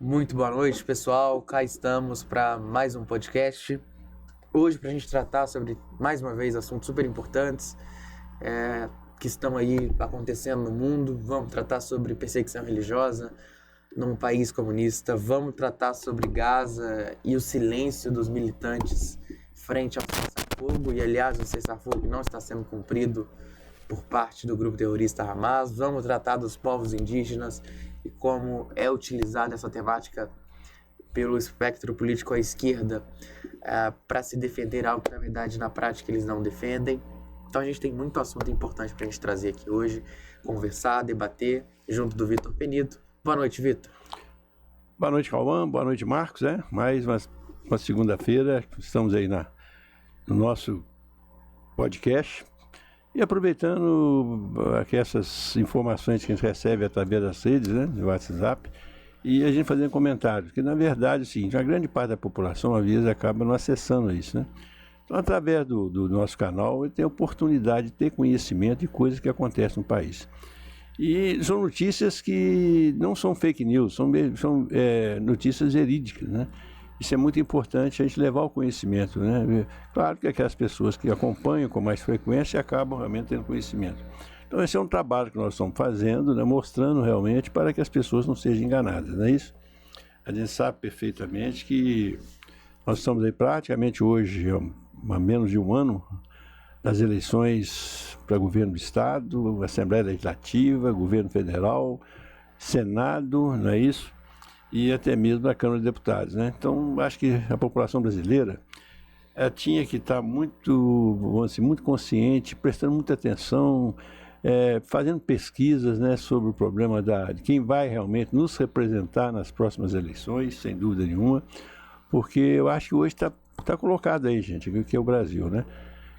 Muito boa noite, pessoal. Cá estamos para mais um podcast. Hoje, para a gente tratar sobre, mais uma vez, assuntos super importantes que estão aí acontecendo no mundo. Vamos tratar sobre perseguição religiosa num país comunista. Vamos tratar sobre Gaza e o silêncio dos militantes frente ao cessar-fogo. E, aliás, o cessar-fogo não está sendo cumprido por parte do grupo terrorista Hamas. Vamos tratar dos povos indígenas e como é utilizada essa temática pelo espectro político à esquerda para se defender algo que, na verdade, na prática eles não defendem. Então a gente tem muito assunto importante para a gente trazer aqui hoje, conversar, debater, junto do Vitor Penido. Boa noite, Vitor. Boa noite, Cauã. Boa noite, Marcos. Mais uma segunda-feira, estamos aí no nosso podcast. E aproveitando aqui essas informações que a gente recebe através das redes, do WhatsApp, e a gente fazendo comentários, que na verdade é o seguinte, a grande parte da população às vezes acaba não acessando isso, Então, através do nosso canal, ele tem a oportunidade de ter conhecimento de coisas que acontecem no país. E são notícias que não são fake news, são notícias verídicas, Isso é muito importante a gente levar o conhecimento, Claro que aquelas pessoas que acompanham com mais frequência acabam realmente tendo conhecimento. Então esse é um trabalho que nós estamos fazendo, mostrando realmente para que as pessoas não sejam enganadas, não é isso? A gente sabe perfeitamente que nós estamos aí praticamente hoje, há menos de um ano, das eleições para governo do Estado, Assembleia Legislativa, governo federal, Senado, não é isso? E até mesmo da Câmara de Deputados, Então, acho que a população brasileira tinha que estar muito, vamos dizer, muito consciente, prestando muita atenção, fazendo pesquisas, sobre o problema de quem vai realmente nos representar nas próximas eleições, sem dúvida nenhuma, porque eu acho que hoje está colocado aí, gente, o que é o Brasil,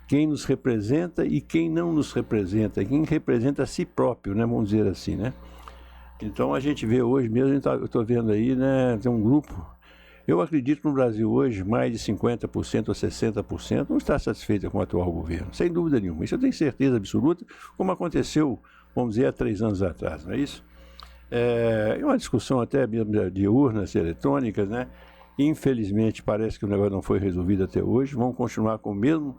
Quem nos representa e quem não nos representa, quem representa a si próprio, vamos dizer assim, Então a gente vê hoje mesmo, eu estou vendo aí, tem um grupo, eu acredito que no Brasil hoje mais de 50% ou 60% não está satisfeita com o atual governo, sem dúvida nenhuma. Isso eu tenho certeza absoluta, como aconteceu, vamos dizer, há 3 anos atrás, não é isso? É uma discussão até mesmo de urnas eletrônicas, Infelizmente parece que o negócio não foi resolvido até hoje, vamos continuar com o mesmo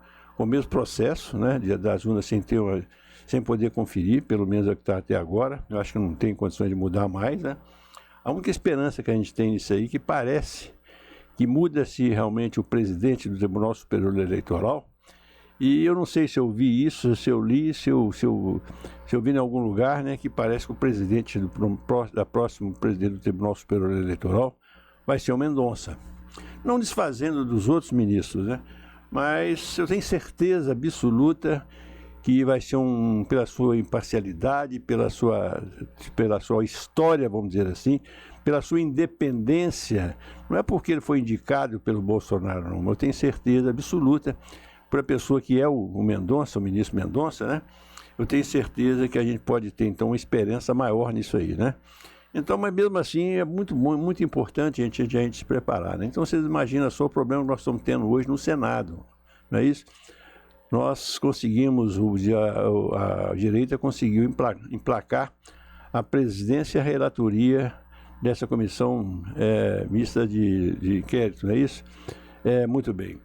processo, das urnas sem poder conferir, pelo menos é o que está até agora. Eu acho que não tem condições de mudar mais, A única esperança que a gente tem nisso aí, que parece que muda-se realmente o presidente do Tribunal Superior Eleitoral, e eu não sei se eu vi isso, se eu li, se eu vi em algum lugar, que parece que o presidente da próximo presidente do Tribunal Superior Eleitoral vai ser o Mendonça. Não desfazendo dos outros ministros, mas eu tenho certeza absoluta que vai ser pela sua imparcialidade, pela sua história, vamos dizer assim, pela sua independência. Não é porque ele foi indicado pelo Bolsonaro, não. Eu tenho certeza absoluta, para a pessoa que é o Mendonça, o ministro Mendonça, eu tenho certeza que a gente pode ter, então, uma esperança maior nisso aí, Então, mas mesmo assim, é muito bom, muito importante a gente se preparar, Então, vocês imaginam só o problema que nós estamos tendo hoje no Senado, não é isso? Nós conseguimos, a direita conseguiu emplacar a presidência e a relatoria dessa comissão mista de inquérito, não é isso? Muito bem.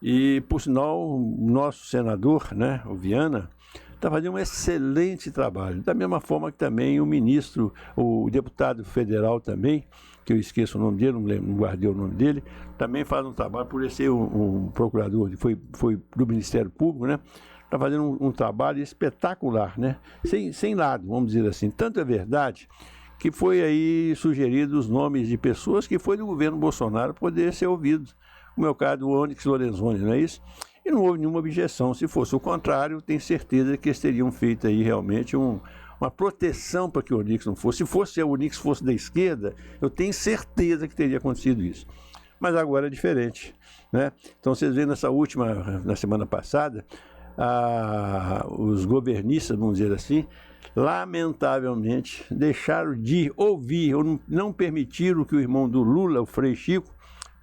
E, por sinal, o nosso senador, o Viana, está fazendo um excelente trabalho. Da mesma forma que também o ministro, o deputado federal também, que eu esqueço o nome dele, não guardei o nome dele, também faz um trabalho, por ele ser um procurador, foi do Ministério Público, está fazendo um trabalho espetacular, sem lado, vamos dizer assim. Tanto é verdade que foi aí sugerido os nomes de pessoas que foi do governo Bolsonaro poder ser ouvidos, como é o caso do Onyx Lorenzoni, não é isso? E não houve nenhuma objeção. Se fosse o contrário, tenho certeza que eles teriam feito aí realmente uma proteção para que o Onyx não fosse. Se o Onyx fosse da esquerda, eu tenho certeza que teria acontecido isso. Mas agora é diferente, Então vocês veem na semana passada, os governistas, vamos dizer assim, lamentavelmente deixaram de ouvir ou não permitiram que o irmão do Lula, o Frei Chico,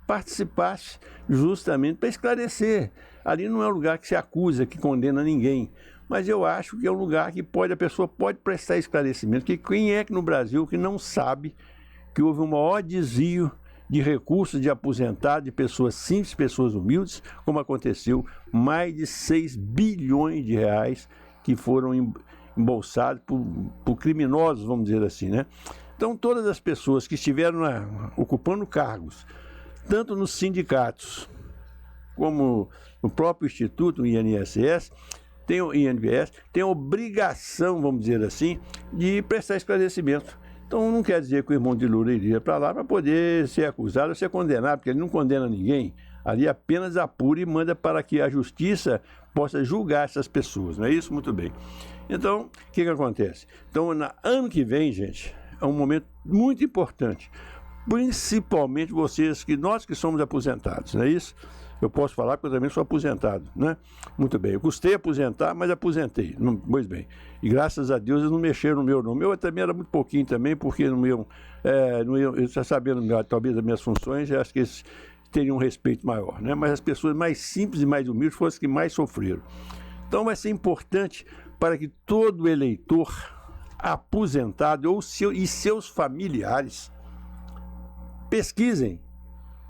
participasse justamente para esclarecer. Ali não é um lugar que se acusa, que condena ninguém, mas eu acho que é um lugar que a pessoa pode prestar esclarecimento, que quem é que no Brasil que não sabe que houve um maior desvio de recursos de aposentados, de pessoas simples, pessoas humildes, como aconteceu, mais de 6 bilhões de reais que foram embolsados por criminosos, vamos dizer assim, né? Então, todas as pessoas que estiveram ocupando cargos, tanto nos sindicatos, como no próprio Instituto, o INSS, tem a obrigação, vamos dizer assim, de prestar esclarecimento. Então, não quer dizer que o irmão de Lula iria para lá para poder ser acusado ou ser condenado, porque ele não condena ninguém. Ali apenas apura e manda para que a justiça possa julgar essas pessoas, não é isso? Muito bem. Então, o que acontece? Então, ano que vem, gente, é um momento muito importante, principalmente nós que somos aposentados, não é isso? Eu posso falar porque eu também sou aposentado, né? Muito bem, eu custei aposentar, mas aposentei, pois bem. E graças a Deus eles não mexeram no meu nome. Eu também era muito pouquinho também, porque eu já sabendo talvez das minhas funções, eu acho que eles teriam um respeito maior, né? Mas as pessoas mais simples e mais humildes foram as que mais sofreram. Então vai ser importante para que todo eleitor aposentado e seus familiares pesquisem,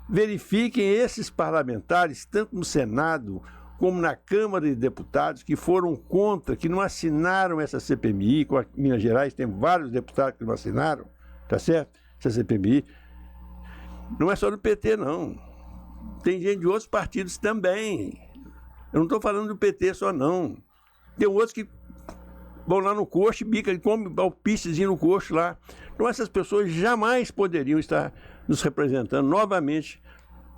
verifiquem esses parlamentares, tanto no Senado como na Câmara de Deputados, que foram contra, que não assinaram essa CPMI. Com a Minas Gerais tem vários deputados que não assinaram, tá certo? Essa CPMI. Não é só do PT, não. Tem gente de outros partidos também. Eu não estou falando do PT só, não. Tem outros que vão lá no coxo e bica, comem alpistezinho no coxo lá. Então essas pessoas jamais poderiam estar nos representando novamente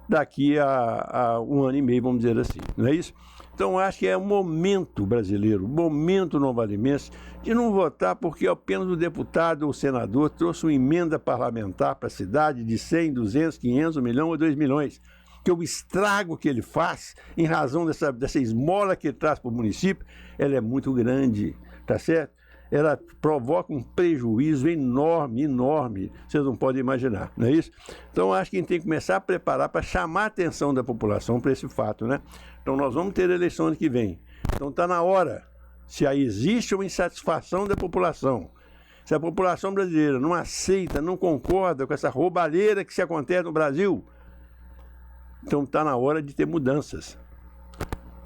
daqui a um ano e meio, vamos dizer assim, não é isso? Então acho que é um momento brasileiro, um momento novalimense, de não votar porque apenas o deputado ou o senador trouxe uma emenda parlamentar para a cidade de 100, 200, 500, 1 milhão ou 2 milhões, que o estrago que ele faz, em razão dessa esmola que ele traz para o município, ela é muito grande, tá certo? Ela provoca um prejuízo enorme, enorme, vocês não podem imaginar, não é isso? Então, acho que a gente tem que começar a preparar para chamar a atenção da população para esse fato, né? Então, nós vamos ter eleição ano que vem. Então, está na hora, se aí existe uma insatisfação da população, se a população brasileira não aceita, não concorda com essa roubalheira que se acontece no Brasil, então está na hora de ter mudanças.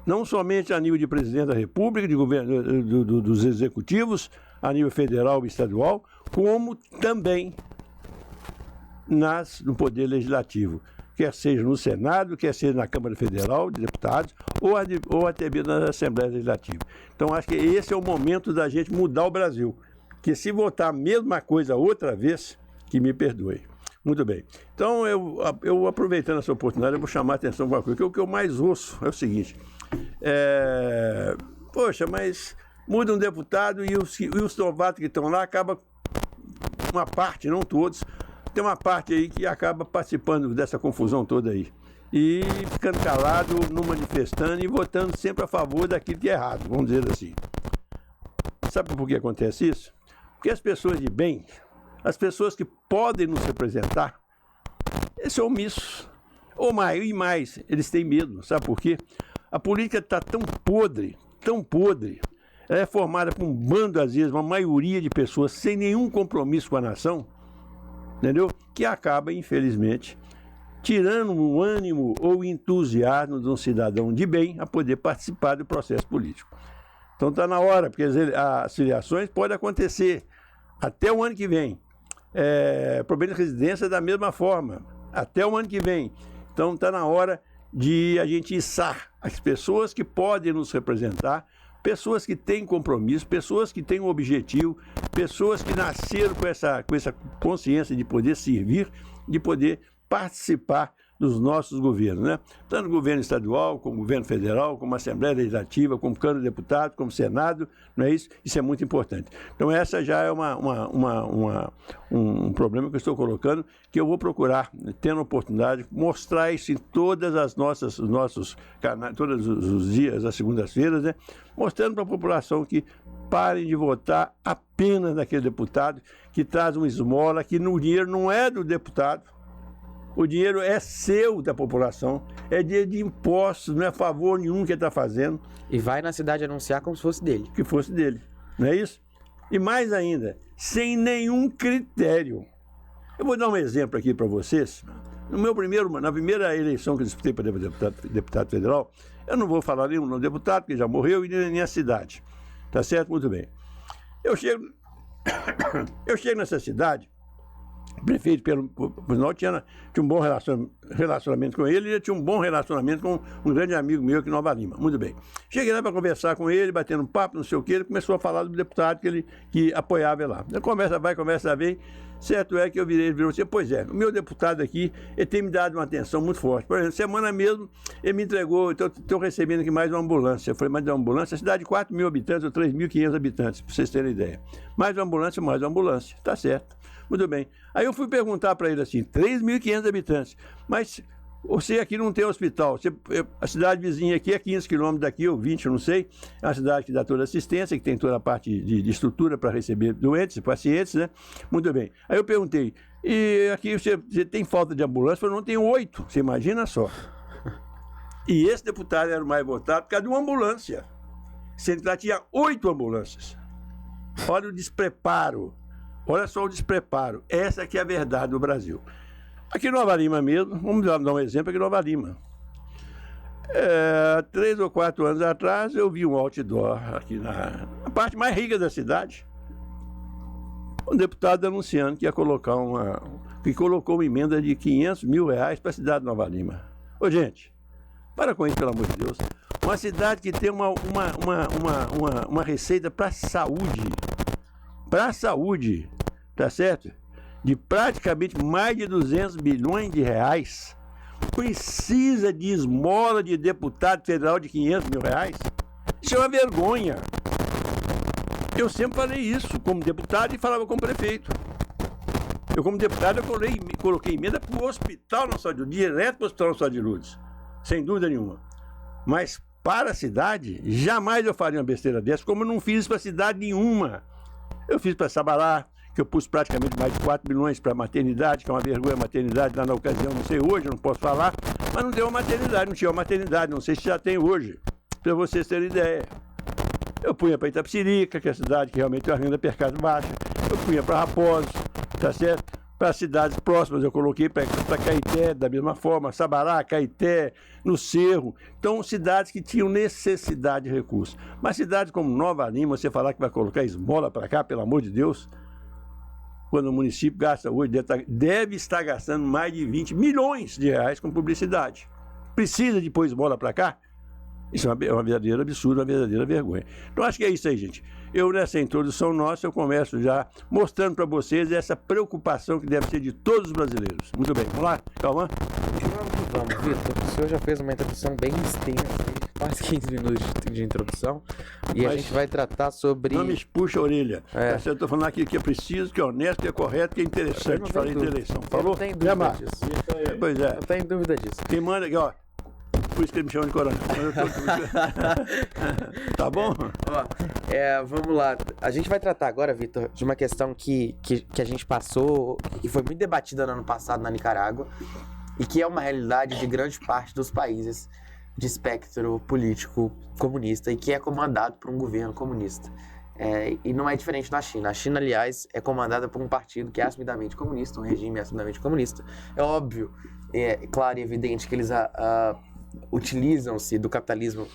Não somente a nível de presidente da República, de governo, dos executivos, a nível federal e estadual, como também no Poder Legislativo, quer seja no Senado, quer seja na Câmara Federal de Deputados, ou até mesmo na Assembleia Legislativa. Então, acho que esse é o momento da gente mudar o Brasil, que se votar a mesma coisa outra vez, que me perdoe. Muito bem. Então, eu aproveitando essa oportunidade, eu vou chamar a atenção para uma coisa, que o que eu mais ouço é o seguinte: poxa, mas muda um deputado e os novatos que estão lá acabam, uma parte, não todos, tem uma parte aí que acaba participando dessa confusão toda aí. E ficando calado, não manifestando e votando sempre a favor daquilo que é errado, vamos dizer assim. Sabe por que acontece isso? Porque as pessoas de bem, as pessoas que podem nos representar, eles são omissos. Ou mais, eles têm medo. Sabe por quê? A política está tão podre, ela é formada por um bando, às vezes, uma maioria de pessoas sem nenhum compromisso com a nação, entendeu? Que acaba, infelizmente, tirando o ânimo ou o entusiasmo de um cidadão de bem a poder participar do processo político. Então está na hora, porque as filiações podem acontecer até o ano que vem. Problema de residência da mesma forma, até o ano que vem. Então está na hora de a gente içar as pessoas que podem nos representar, pessoas que têm compromisso, pessoas que têm um objetivo, pessoas que nasceram com essa consciência de poder servir, de poder participar dos nossos governos, né? Tanto o governo estadual, como o governo federal, como a Assembleia Legislativa, como Câmara de Deputados, como Senado, não é isso? Isso é muito importante. Então essa já é um problema que eu estou colocando, que eu vou procurar, tendo a oportunidade, mostrar isso em todas os nossos canais, todos os dias, as segundas-feiras, né? Mostrando para a população que parem de votar apenas naquele deputado que traz uma esmola, que o dinheiro não é do deputado, o dinheiro é seu, da população, é dinheiro de impostos, não é favor nenhum que ele está fazendo. E vai na cidade anunciar como se fosse dele. Que fosse dele, não é isso? E mais ainda, sem nenhum critério. Eu vou dar um exemplo aqui para vocês. Na primeira eleição que eu disputei para deputado federal, eu não vou falar nenhum nome do deputado, que já morreu, e nem a cidade. Tá certo? Muito bem. Eu chego nessa cidade, o prefeito, por sinal, tinha um bom relacionamento com ele, e ele tinha um bom relacionamento com um grande amigo meu aqui em Nova Lima. Muito bem. Cheguei lá para conversar com ele, batendo um papo, não sei o quê, ele começou a falar do deputado que apoiava ele lá. Conversa vai, conversa vem. Certo é que ele virou assim, pois é, o meu deputado aqui, ele tem me dado uma atenção muito forte. Por exemplo, semana mesmo, ele me entregou, estou recebendo aqui mais uma ambulância. Eu falei, mais uma ambulância? A cidade de 4 mil habitantes ou 3.500 habitantes, para vocês terem ideia. Mais uma ambulância, tá certo. Muito bem. Aí eu fui perguntar para ele assim, 3.500 habitantes, mas você aqui não tem hospital, a cidade vizinha aqui é 15 quilômetros daqui, ou 20, eu não sei, é uma cidade que dá toda assistência, que tem toda a parte de estrutura para receber doentes, pacientes, né? Muito bem. Aí eu perguntei, e aqui você tem falta de ambulância? Eu falei, não, tenho 8, você imagina só. E esse deputado era o mais votado por causa de uma ambulância, sendo que lá tinha 8 ambulâncias. Olha o despreparo. Olha só o despreparo. Essa aqui é a verdade do Brasil. Aqui em Nova Lima mesmo, vamos dar um exemplo aqui em Nova Lima. 3 ou 4 anos atrás, eu vi um outdoor aqui na parte mais rica da cidade. Um deputado anunciando que ia colocar que colocou uma emenda de R$500 mil para a cidade de Nova Lima. Ô, gente, para com isso, pelo amor de Deus. Uma cidade que tem uma receita para a saúde, tá certo? De praticamente mais de 200 bilhões de reais, precisa de esmola de deputado federal de R$500 mil? Isso é uma vergonha. Eu sempre falei isso como deputado e falava como prefeito. Eu como deputado eu coloquei emenda para o Hospital Nacional de Lourdes, direto para o Hospital Nacional de Lourdes, sem dúvida nenhuma. Mas para a cidade, jamais eu faria uma besteira dessa, como eu não fiz para cidade nenhuma. Eu fiz para Sabará, que eu pus praticamente mais de 4 milhões para maternidade, que é uma vergonha a maternidade lá na ocasião, não sei hoje, não posso falar, mas não deu uma maternidade, não tinha uma maternidade, não sei se já tem hoje, para vocês terem ideia. Eu punha para Itapecerica, que é a cidade que realmente tem uma renda per capita baixa, eu punha para Raposo, tá certo? Para cidades próximas eu coloquei para Caeté, da mesma forma, Sabará, Caeté, no Cerro. Então, cidades que tinham necessidade de recursos. Mas cidades como Nova Lima, você falar que vai colocar esmola para cá, pelo amor de Deus, quando o município gasta hoje, deve estar gastando mais de 20 milhões de reais com publicidade. Precisa de pôr esmola para cá? Isso é uma verdadeira absurdo, uma verdadeira vergonha. Então, acho que é isso aí, gente. Eu, nessa introdução nossa, eu começo já mostrando para vocês essa preocupação que deve ser de todos os brasileiros. Muito bem, vamos lá, Calma? Vamos, Vitor. O senhor já fez uma introdução bem extensa, quase 15 minutos de introdução, e a gente vai tratar sobre... Não me puxa a orelha. Eu estou falando aqui que é preciso, que é honesto, que é correto, que é interessante falar de eleição. Falou? Eu não tenho dúvida disso. Pois é. Eu tenho dúvida disso. Quem manda aqui, ó. Por isso que ele me chama de coronel. Tá bom? Ó, vamos lá. A gente vai tratar agora, Vitor, de uma questão que a gente passou, que foi muito debatida no ano passado na Nicarágua, e que é uma realidade de grande parte dos países de espectro político comunista e que é comandado por um governo comunista. E não é diferente na China. A China, aliás, é comandada por um partido que é assumidamente comunista, um regime assumidamente comunista. É óbvio, claro e evidente que eles utilizam-se do capitalismo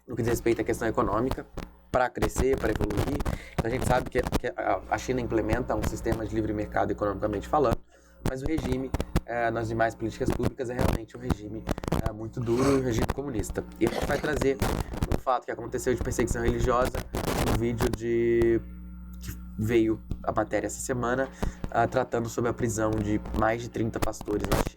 no que diz respeito à questão econômica para crescer, para evoluir. Então, a gente sabe que a China implementa um sistema de livre mercado economicamente falando, mas o regime nas demais políticas públicas é realmente um regime muito duro, um regime comunista. E a gente vai trazer um fato que aconteceu de perseguição religiosa, um vídeo que veio a matéria essa semana, tratando sobre a prisão de mais de 30 pastores na China.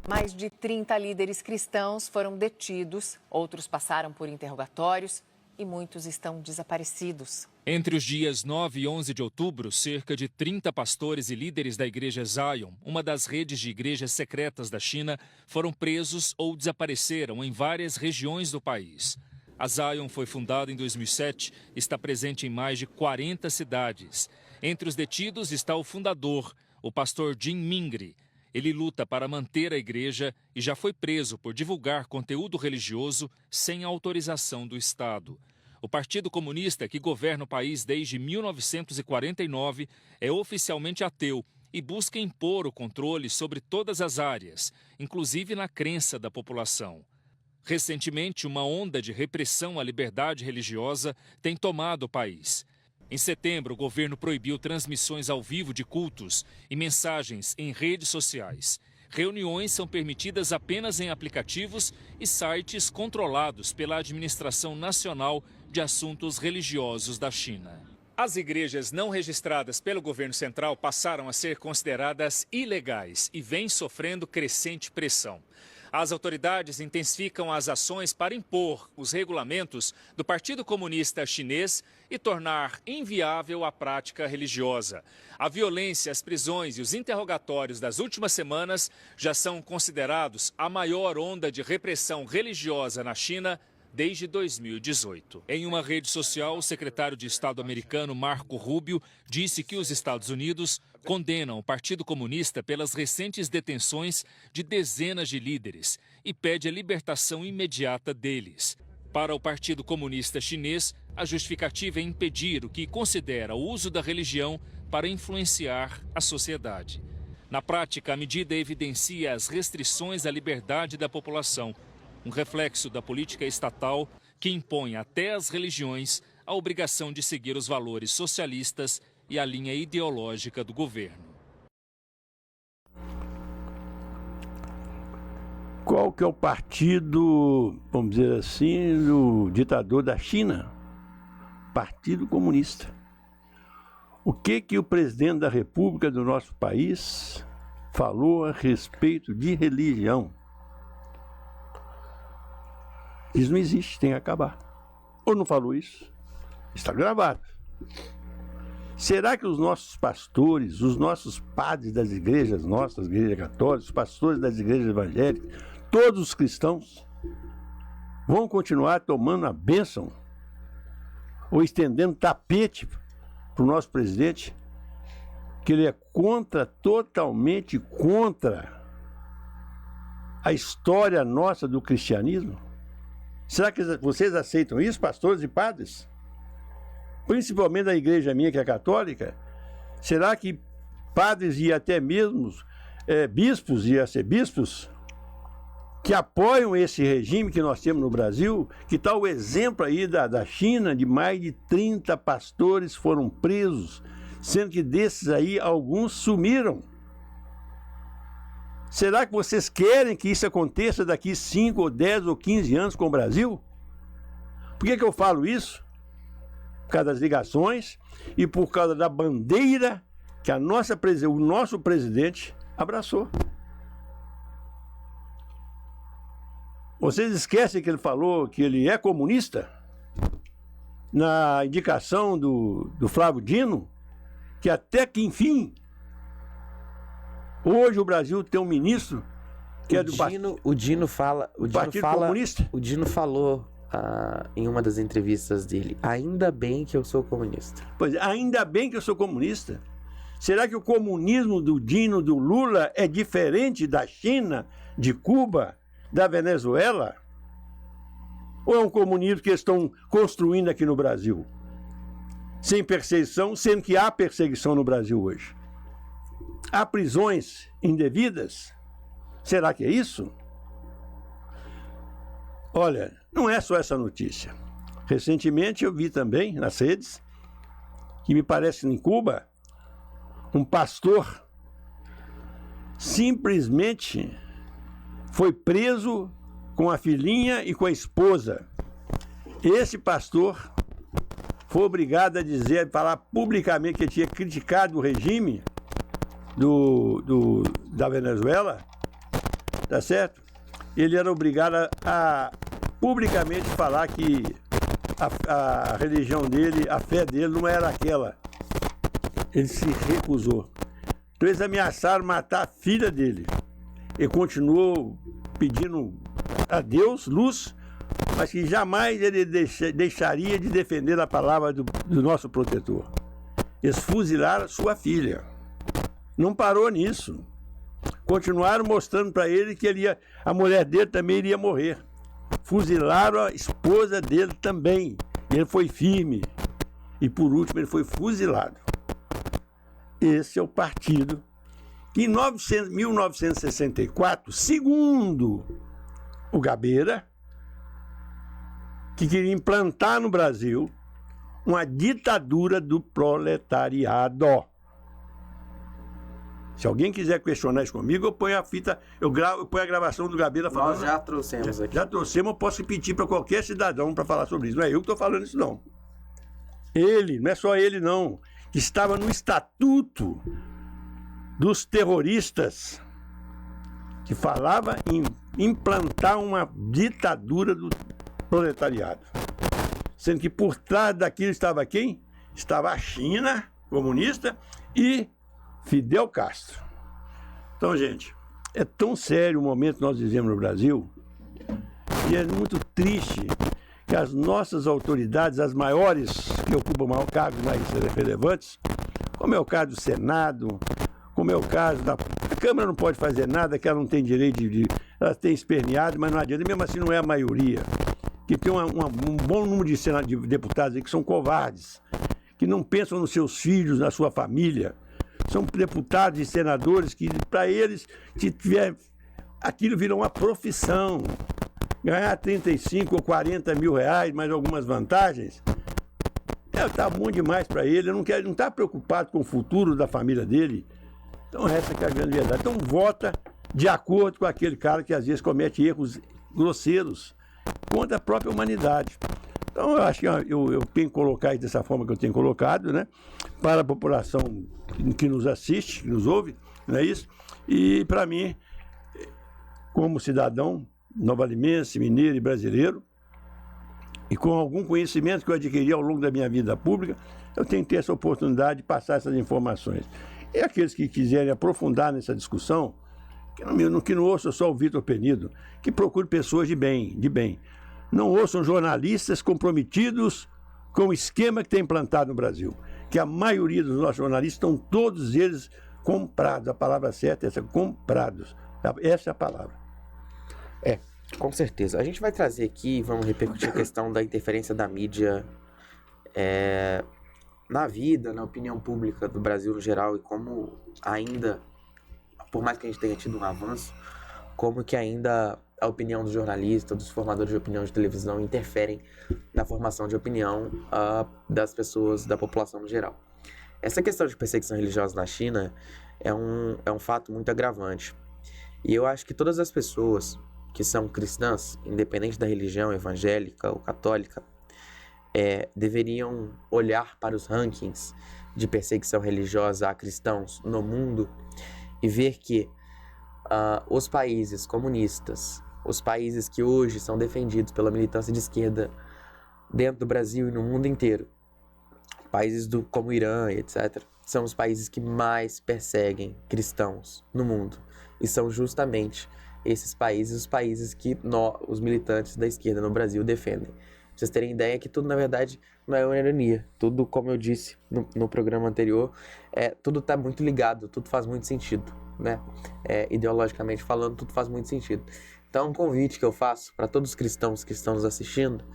Mais de 30 líderes cristãos foram detidos, outros passaram por interrogatórios e muitos estão desaparecidos. Entre os dias 9 e 11 de outubro, cerca de 30 pastores e líderes da Igreja Zion, uma das redes de igrejas secretas da China, foram presos ou desapareceram em várias regiões do país. A Zion foi fundada em 2007 e está presente em mais de 40 cidades. Entre os detidos está o fundador, o pastor Jim Mingri. Ele luta para manter a igreja e já foi preso por divulgar conteúdo religioso sem autorização do Estado. O Partido Comunista, que governa o país desde 1949, é oficialmente ateu e busca impor o controle sobre todas as áreas, inclusive na crença da população. Recentemente, uma onda de repressão à liberdade religiosa tem tomado o país. Em setembro, o governo proibiu transmissões ao vivo de cultos e mensagens em redes sociais. Reuniões são permitidas apenas em aplicativos e sites controlados pela Administração Nacional de Assuntos Religiosos da China. As igrejas não registradas pelo governo central passaram a ser consideradas ilegais e vêm sofrendo crescente pressão. As autoridades intensificam as ações para impor os regulamentos do Partido Comunista Chinês e tornar inviável a prática religiosa. A violência, as prisões e os interrogatórios das últimas semanas já são considerados a maior onda de repressão religiosa na China desde 2018. Em uma rede social, o secretário de Estado americano Marco Rubio disse que os Estados Unidos condenam o Partido Comunista pelas recentes detenções de dezenas de líderes e pede a libertação imediata deles. Para o Partido Comunista Chinês, a justificativa é impedir o que considera o uso da religião para influenciar a sociedade. Na prática, a medida evidencia as restrições à liberdade da população, um reflexo da política estatal que impõe até às religiões a obrigação de seguir os valores socialistas e a linha ideológica do governo. Qual que é o partido, vamos dizer assim, do ditador da China? Partido Comunista. O que o presidente da República do nosso país falou a respeito de religião? Isso não existe, tem que acabar. Ou não falou isso? Está gravado. Será que os nossos pastores, os nossos padres das igrejas nossas, igreja católica, os pastores das igrejas evangélicas, todos os cristãos, vão continuar tomando a bênção ou estendendo tapete para o nosso presidente, que ele é totalmente contra a história nossa do cristianismo? Será que vocês aceitam isso, pastores e padres? Principalmente da igreja minha, que é católica. Será que padres e até mesmo bispos e arcebispos que apoiam esse regime que nós temos no Brasil, que está o exemplo aí da China, de mais de 30 pastores foram presos, sendo que desses aí alguns sumiram? Será que vocês querem que isso aconteça daqui 5 ou 10 ou 15 anos com o Brasil? Por que eu falo isso? Por causa das ligações e por causa da bandeira que o nosso presidente abraçou. Vocês esquecem que ele falou que ele é comunista? Na indicação do Flávio Dino, que até que enfim... Hoje o Brasil tem um ministro que é do Partido Comunista. O Dino falou em uma das entrevistas dele: ainda bem que eu sou comunista. Pois é, ainda bem que eu sou comunista. Será que o comunismo do Dino, do Lula, é diferente da China, de Cuba, da Venezuela? Ou é um comunismo que eles estão construindo aqui no Brasil? Sem perseguição, sendo que há perseguição no Brasil hoje. Há prisões indevidas? Será que é isso? Olha, não é só essa notícia. Recentemente eu vi também nas redes que me parece em Cuba um pastor simplesmente foi preso com a filhinha e com a esposa. Esse pastor foi obrigado a falar publicamente que ele tinha criticado o regime da Venezuela, tá certo? Ele era obrigado a publicamente falar que a religião dele, a fé dele não era aquela. Ele se recusou. Então eles ameaçaram matar a filha dele. Ele continuou pedindo a Deus luz, mas que jamais ele deixaria de defender a palavra do nosso protetor. Eles fuzilaram sua filha. Não parou nisso. Continuaram mostrando para ele que a mulher dele também iria morrer. Fuzilaram a esposa dele também. Ele foi firme. E por último ele foi fuzilado. Esse é o partido que em 1964, segundo o Gabeira, que queria implantar no Brasil uma ditadura do proletariado. Se alguém quiser questionar isso comigo, eu ponho a fita, eu ponho a gravação do Gabeira falando. Nós já trouxemos aqui. Já trouxemos, eu posso repetir para qualquer cidadão para falar sobre isso. Não é eu que estou falando isso, não. Ele, não é só ele, não, que estava no estatuto dos terroristas, que falava em implantar uma ditadura do proletariado. Sendo que por trás daquilo estava quem? Estava a China comunista e Fidel Castro. Então, gente, é tão sério o momento que nós vivemos no Brasil, e é muito triste que as nossas autoridades, as maiores, que ocupam cargos mais relevantes, como é o caso do Senado, como é o caso da... A Câmara não pode fazer nada, que ela não tem direito ela tem esperneado, mas não adianta, mesmo assim não é a maioria. Que tem um bom número de deputados aí que são covardes, que não pensam nos seus filhos, na sua família. São deputados e senadores que, para eles, aquilo virou uma profissão. Ganhar 35 ou 40 mil reais, mais algumas vantagens, está bom demais para ele. Não está preocupado com o futuro da família dele. Então, essa que é a grande verdade. Então, vota de acordo com aquele cara que, às vezes, comete erros grosseiros contra a própria humanidade. Então, eu acho que eu tenho que colocar isso dessa forma que eu tenho colocado, né? Para a população que nos assiste, que nos ouve, não é isso? E, para mim, como cidadão novalimense, mineiro e brasileiro, e com algum conhecimento que eu adquiri ao longo da minha vida pública, eu tenho que ter essa oportunidade de passar essas informações. E aqueles que quiserem aprofundar nessa discussão, que não ouçam só o Vitor Penido, que procure pessoas de bem. Não ouçam jornalistas comprometidos com o esquema que tem implantado no Brasil, que a maioria dos nossos jornalistas estão todos eles comprados. A palavra certa é essa, comprados. Essa é a palavra. Com certeza. A gente vai trazer aqui, vamos repercutir a questão da interferência da mídia na vida, na opinião pública do Brasil no geral, e como ainda, por mais que a gente tenha tido um avanço, como que ainda a opinião dos jornalistas, dos formadores de opinião de televisão interferem na formação de opinião das pessoas, da população no geral. Essa questão de perseguição religiosa na China é um fato muito agravante. E eu acho que todas as pessoas que são cristãs, independente da religião, evangélica ou católica, deveriam olhar para os rankings de perseguição religiosa a cristãos no mundo e ver que os países comunistas, os países que hoje são defendidos pela militância de esquerda dentro do Brasil e no mundo inteiro, países como o Irã, etc., são os países que mais perseguem cristãos no mundo. E são justamente esses países, os países que os militantes da esquerda no Brasil defendem. Pra vocês terem ideia que tudo, na verdade, não é uma ironia. Tudo, como eu disse no programa anterior, tudo está muito ligado, tudo faz muito sentido, né? Ideologicamente falando, tudo faz muito sentido. Então, um convite que eu faço para todos os cristãos que estão nos assistindo,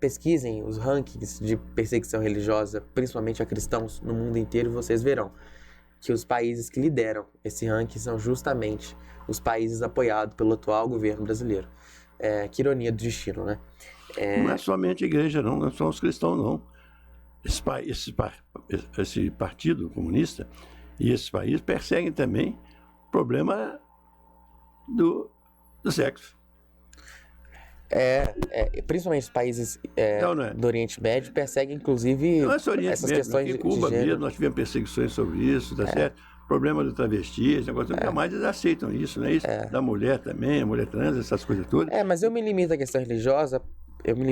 pesquisem os rankings de perseguição religiosa, principalmente a cristãos no mundo inteiro, e vocês verão que os países que lideram esse ranking são justamente os países apoiados pelo atual governo brasileiro. Que ironia do destino, né? Não é somente a igreja, não é só os cristãos, não. Esse partido comunista e esse país perseguem também o problema do sexo. Principalmente os países Não, do Oriente Médio perseguem, inclusive, não é só Oriente essas Médio, questões aqui em Cuba de gênero. mesmo, nós tivemos perseguições sobre isso, tá certo? Problema do travesti, esse negócio, nunca mais eles aceitam isso, não é isso? Da mulher também, a mulher trans, essas coisas todas. Mas eu me limito à questão religiosa,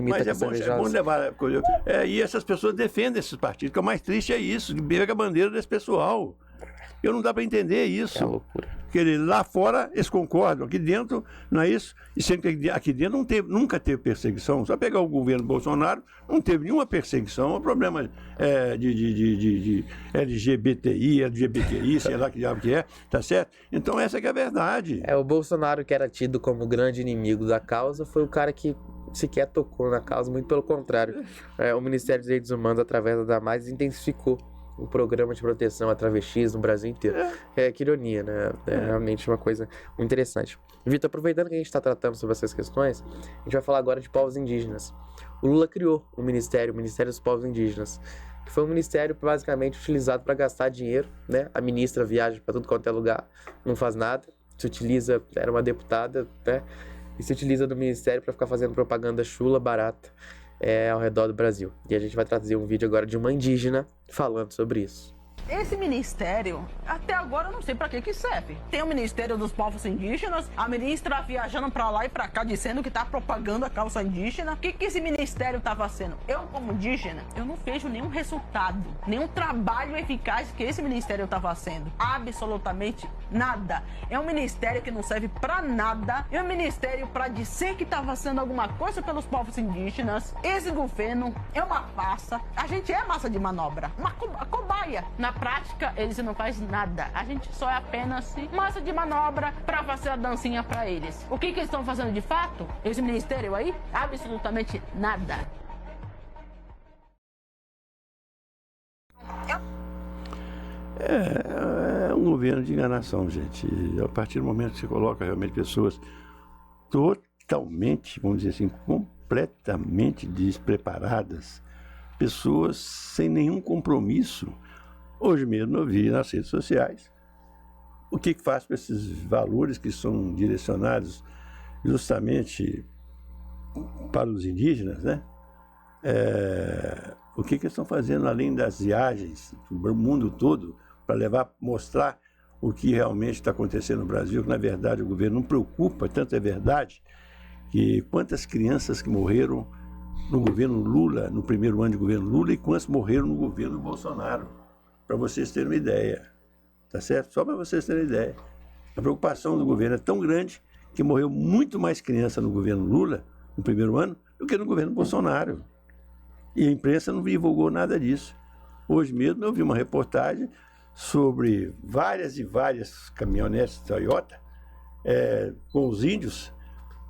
Mas é bom levar a coisa. E essas pessoas defendem esses partidos, o que é o mais triste é isso, que pega a bandeira desse pessoal. Não dá para entender isso. É uma loucura. Porque lá fora eles concordam, aqui dentro não é isso. E sempre que aqui dentro nunca teve perseguição. Só pegar o governo Bolsonaro, não teve nenhuma perseguição. O problema de LGBTI, sei lá que diabo que é, tá certo? Então essa que é a verdade. O Bolsonaro, que era tido como grande inimigo da causa, foi o cara que sequer tocou na causa, muito pelo contrário. O Ministério dos Direitos Humanos, através da Damares, intensificou o programa de proteção a travestis no Brasil inteiro. Que ironia, né? É realmente uma coisa muito interessante. Vitor, aproveitando que a gente está tratando sobre essas questões, a gente vai falar agora de povos indígenas. O Lula criou o Ministério dos Povos Indígenas, que foi um ministério basicamente utilizado para gastar dinheiro, né? A ministra viaja para tudo quanto é lugar, não faz nada, se utiliza, era uma deputada, né? E se utiliza do ministério para ficar fazendo propaganda chula, barata, ao redor do Brasil. E a gente vai trazer um vídeo agora de uma indígena falando sobre isso. Esse ministério, até agora eu não sei pra que serve. Tem o Ministério dos Povos Indígenas, a ministra viajando pra lá e pra cá dizendo que tá propagando a causa indígena. O que esse ministério tá fazendo? Eu, como indígena, eu não vejo nenhum resultado, nenhum trabalho eficaz que esse ministério tá fazendo. Absolutamente nada. É um ministério que não serve pra nada. É um ministério pra dizer que tá fazendo alguma coisa pelos povos indígenas. Esse governo é uma farsa. A gente é massa de manobra, uma cobaia. Na prática, eles não fazem nada. A gente só é apenas massa de manobra para fazer a dancinha para eles. O que eles estão fazendo de fato? Esse ministério aí? Absolutamente nada. É um governo de enganação, gente. A partir do momento que você coloca realmente pessoas totalmente, vamos dizer assim, completamente despreparadas, pessoas sem nenhum compromisso. Hoje mesmo eu vi nas redes sociais o que faz com esses valores que são direcionados justamente para os indígenas, né? O que eles estão fazendo além das viagens do mundo todo para mostrar o que realmente está acontecendo no Brasil, que na verdade o governo não preocupa, tanto é verdade que quantas crianças que morreram no governo Lula, no primeiro ano de governo Lula, e quantas morreram no governo Bolsonaro. Para vocês terem uma ideia, tá certo? Só para vocês terem uma ideia. A preocupação do governo é tão grande que morreu muito mais criança no governo Lula, no primeiro ano, do que no governo Bolsonaro. E a imprensa não divulgou nada disso. Hoje mesmo eu vi uma reportagem sobre várias e várias caminhonetes Toyota com os índios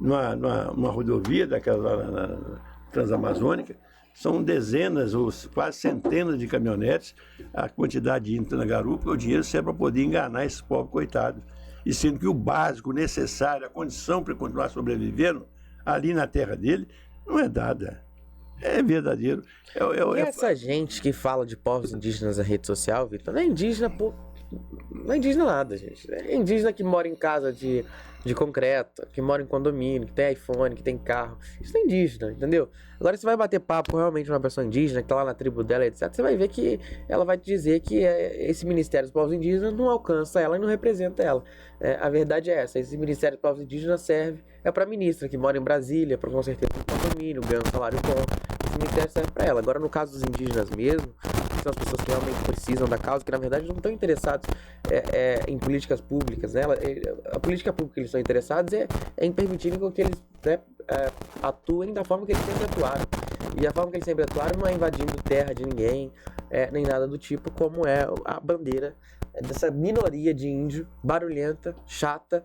numa rodovia daquela lá na Transamazônica. São dezenas ou quase centenas de caminhonetes, a quantidade de índio na garupa, o dinheiro serve para poder enganar esses pobres coitados. E sendo que o básico, necessário, a condição para continuar sobrevivendo ali na terra dele, não é dada. É verdadeiro. E essa gente que fala de povos indígenas na rede social, Vitor, não é indígena, não é indígena nada, gente. É indígena que mora em casa de concreto, que mora em condomínio, que tem iPhone, que tem carro. Isso não é indígena, entendeu? Agora você vai bater papo com realmente uma pessoa indígena que tá lá na tribo dela, etc. Você vai ver que ela vai te dizer que esse Ministério dos Povos Indígenas não alcança ela e não representa ela. A verdade é essa, esse Ministério dos Povos Indígenas serve para a ministra que mora em Brasília, com certeza um condomínio, ganha um salário bom. Esse ministério serve para ela. Agora, no caso dos indígenas mesmo, são as pessoas que realmente precisam da causa, que na verdade não estão interessados em políticas públicas, né? A política pública que eles estão interessados é em permitirem que eles atuem da forma que eles sempre atuaram. E a forma que eles sempre atuaram não é invadindo terra de ninguém, nem nada do tipo, como é a bandeira dessa minoria de índio barulhenta, chata,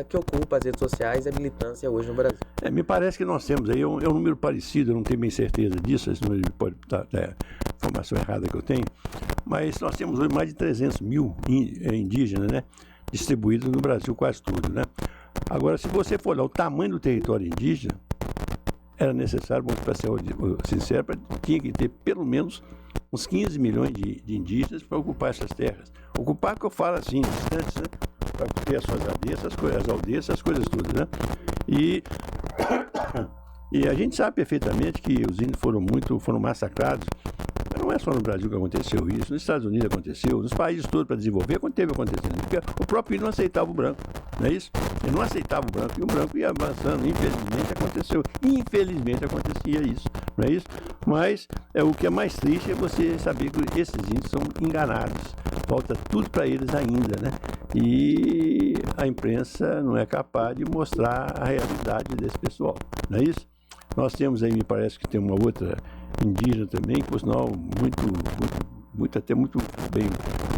que ocupa as redes sociais e a militância hoje no Brasil. Me parece que nós temos aí um número parecido, eu não tenho bem certeza disso, esse número pode estar informação errada que eu tenho, mas nós temos hoje mais de 300 mil indígenas, né, distribuídos no Brasil, quase tudo, né? Agora, se você for olhar o tamanho do território indígena, era necessário, para ser sincero, tinha que ter pelo menos uns 15 milhões de indígenas para ocupar essas terras. Ocupar, que eu falo assim, distantes, né? Para ter as suas aldeias, as aldeias, essas coisas todas, né? E a gente sabe perfeitamente que os índios foram massacrados. Mas não é só no Brasil que aconteceu isso, nos Estados Unidos aconteceu, nos países todos para desenvolver, teve acontecendo. Porque o próprio índio não aceitava o branco, não é isso? Ele não aceitava o branco e o branco ia avançando. Infelizmente acontecia isso, não é isso? Mas o que é mais triste é você saber que esses índios são enganados. Falta tudo para eles ainda, né? E a imprensa não é capaz de mostrar a realidade desse pessoal, não é isso? Nós temos aí, me parece que tem uma outra indígena também, que por sinal muito bem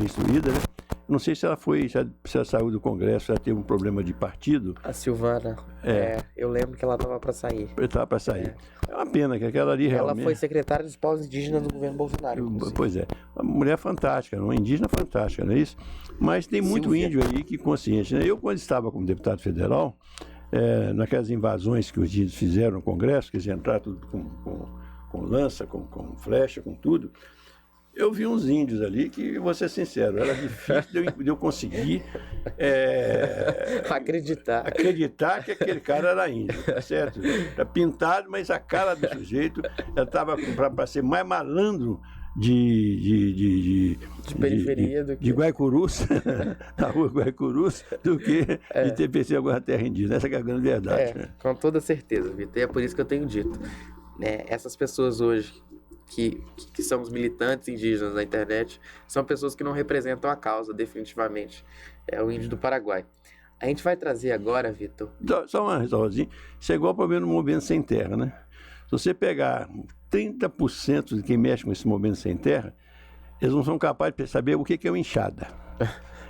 instruída, né? Não sei se ela saiu do Congresso, ela teve um problema de partido. A Silvana, eu lembro que ela estava para sair. Estava para sair. É uma pena que aquela ali realmente... Ela foi secretária dos povos indígenas do governo Bolsonaro, inclusive. Pois é. Uma mulher fantástica, uma indígena fantástica, não é isso? Mas tem muito índio aí que consciente, né? Eu, quando estava como deputado federal, naquelas invasões que os índios fizeram no Congresso, que eles entraram tudo com lança, com flecha, com tudo... Eu vi uns índios ali que, vou ser sincero, era difícil de eu conseguir acreditar que aquele cara era índio, tá certo? Era pintado, mas a cara do sujeito estava para ser mais malandro de periferia do que... de Guaicurus, na rua Guaicurus, do que de ter percebido alguma terra indígena. Essa que é a grande verdade. Com toda certeza, Vitor. E é por isso que eu tenho dito. Essas pessoas hoje... Que são os militantes indígenas na internet, são pessoas que não representam a causa, definitivamente. É o índio do Paraguai. A gente vai trazer agora, Vitor... Só uma ressalvazinha. Isso é igual para ver no Movimento Sem Terra, né? Se você pegar 30% de quem mexe com esse Movimento Sem Terra, eles não são capazes de saber o que é uma enxada.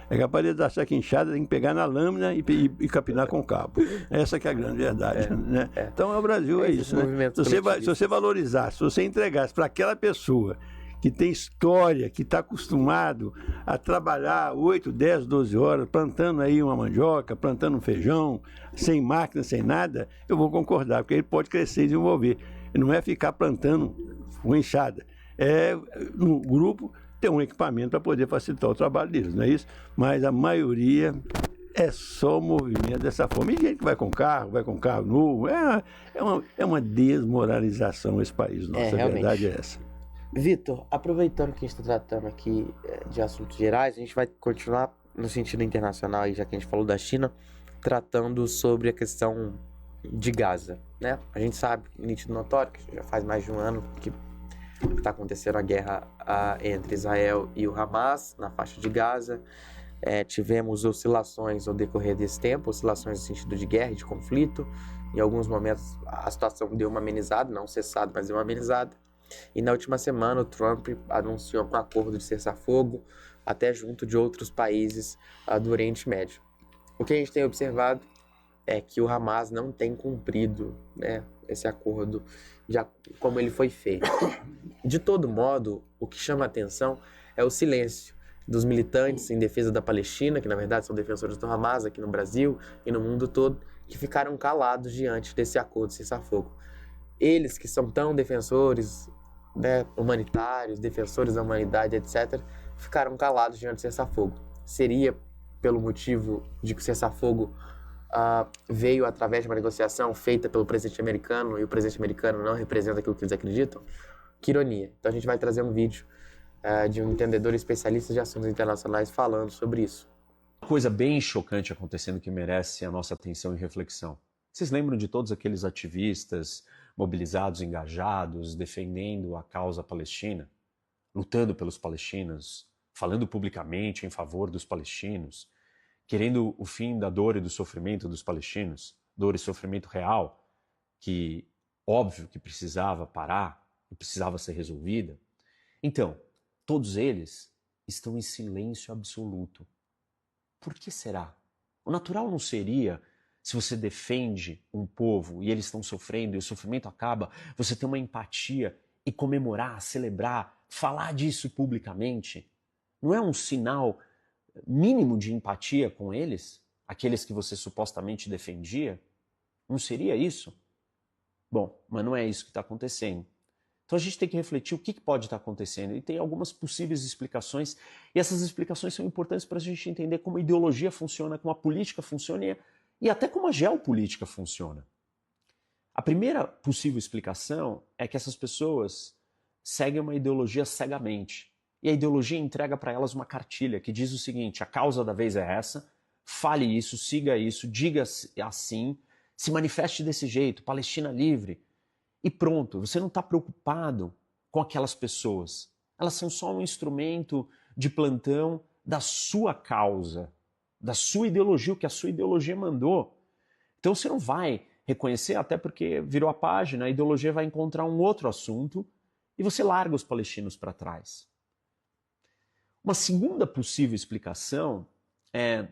É capaz de achar que enxada tem que pegar na lâmina e capinar com o cabo. Essa que é a grande verdade. Né? Então, o Brasil é isso. Né? Se você valorizasse, se você entregasse para aquela pessoa que tem história, que está acostumado a trabalhar 8, 10, 12 horas, plantando aí uma mandioca, plantando um feijão, sem máquina, sem nada, eu vou concordar, porque ele pode crescer e desenvolver. Não é ficar plantando uma enxada. No grupo... tem um equipamento para poder facilitar o trabalho deles, não é isso? Mas a maioria é só movimento dessa forma. E gente que vai com carro novo, é uma desmoralização esse país nosso, a verdade é essa. Vitor, aproveitando que a gente está tratando aqui de assuntos gerais, a gente vai continuar no sentido internacional, aí, já que a gente falou da China, tratando sobre a questão de Gaza, né? A gente sabe, nítido notório, que já faz mais de um ano que está acontecendo a guerra entre Israel e o Hamas na faixa de Gaza. Tivemos oscilações ao decorrer desse tempo, oscilações no sentido de guerra e de conflito. Em alguns momentos a situação deu uma amenizada, não cessada, mas deu uma amenizada. E na última semana o Trump anunciou um acordo de cessar-fogo, até junto de outros países do Oriente Médio. O que a gente tem observado é que o Hamas não tem cumprido, né, esse acordo como ele foi feito. De todo modo, o que chama a atenção é o silêncio dos militantes em defesa da Palestina, que na verdade são defensores do Hamas aqui no Brasil e no mundo todo, que ficaram calados diante desse acordo de cessar-fogo. Eles que são tão defensores, né, humanitários, defensores da humanidade, etc., ficaram calados diante do cessar-fogo. Seria pelo motivo de que o cessar-fogo veio através de uma negociação feita pelo presidente americano e o presidente americano não representa aquilo que eles acreditam? Que ironia. Então a gente vai trazer um vídeo de um entendedor especialista de assuntos internacionais falando sobre isso. Uma coisa bem chocante acontecendo que merece a nossa atenção e reflexão. Vocês lembram de todos aqueles ativistas mobilizados, engajados, defendendo a causa palestina, lutando pelos palestinos, falando publicamente em favor dos palestinos, querendo o fim da dor e do sofrimento dos palestinos, dor e sofrimento real, que óbvio que precisava parar e precisava ser resolvida? Então, todos eles estão em silêncio absoluto. Por que será? O natural não seria, se você defende um povo e eles estão sofrendo e o sofrimento acaba, você ter uma empatia e comemorar, celebrar, falar disso publicamente? Não é um sinal mínimo de empatia com eles? Aqueles que você supostamente defendia? Não seria isso? Bom, mas não é isso que está acontecendo. Então a gente tem que refletir o que pode estar acontecendo. E tem algumas possíveis explicações, e essas explicações são importantes para a gente entender como a ideologia funciona, como a política funciona e até como a geopolítica funciona. A primeira possível explicação é que essas pessoas seguem uma ideologia cegamente. E a ideologia entrega para elas uma cartilha que diz o seguinte: a causa da vez é essa, fale isso, siga isso, diga assim, se manifeste desse jeito, Palestina livre. E pronto, você não está preocupado com aquelas pessoas. Elas são só um instrumento de plantão da sua causa, da sua ideologia, o que a sua ideologia mandou. Então você não vai reconhecer, até porque virou a página, a ideologia vai encontrar um outro assunto e você larga os palestinos para trás. Uma segunda possível explicação é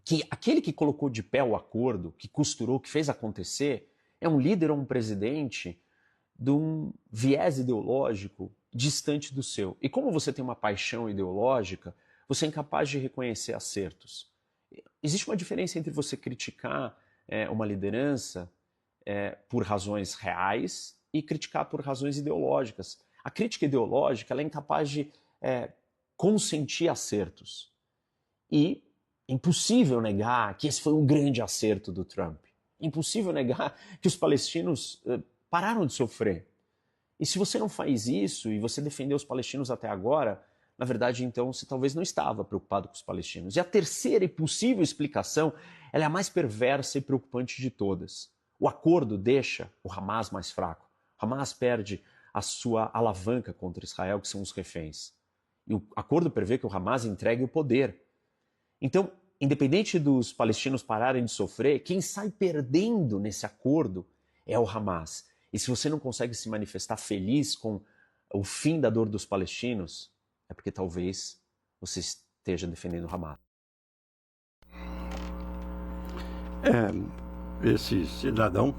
que aquele que colocou de pé o acordo, que costurou, que fez acontecer, é um líder ou um presidente de um viés ideológico distante do seu. E como você tem uma paixão ideológica, você é incapaz de reconhecer acertos. Existe uma diferença entre você criticar uma liderança por razões reais e criticar por razões ideológicas. A crítica ideológica ela é incapaz de consentir acertos. E é impossível negar que esse foi um grande acerto do Trump. É impossível negar que os palestinos pararam de sofrer. E se você não faz isso e você defendeu os palestinos até agora, na verdade, então, você talvez não estava preocupado com os palestinos. E a terceira e possível explicação, ela é a mais perversa e preocupante de todas. O acordo deixa o Hamas mais fraco. O Hamas perde a sua alavanca contra Israel, que são os reféns. E o acordo prevê que o Hamas entregue o poder. Então, independente dos palestinos pararem de sofrer, quem sai perdendo nesse acordo é o Hamas. E se você não consegue se manifestar feliz com o fim da dor dos palestinos, é porque talvez você esteja defendendo o Hamas. Esse cidadão,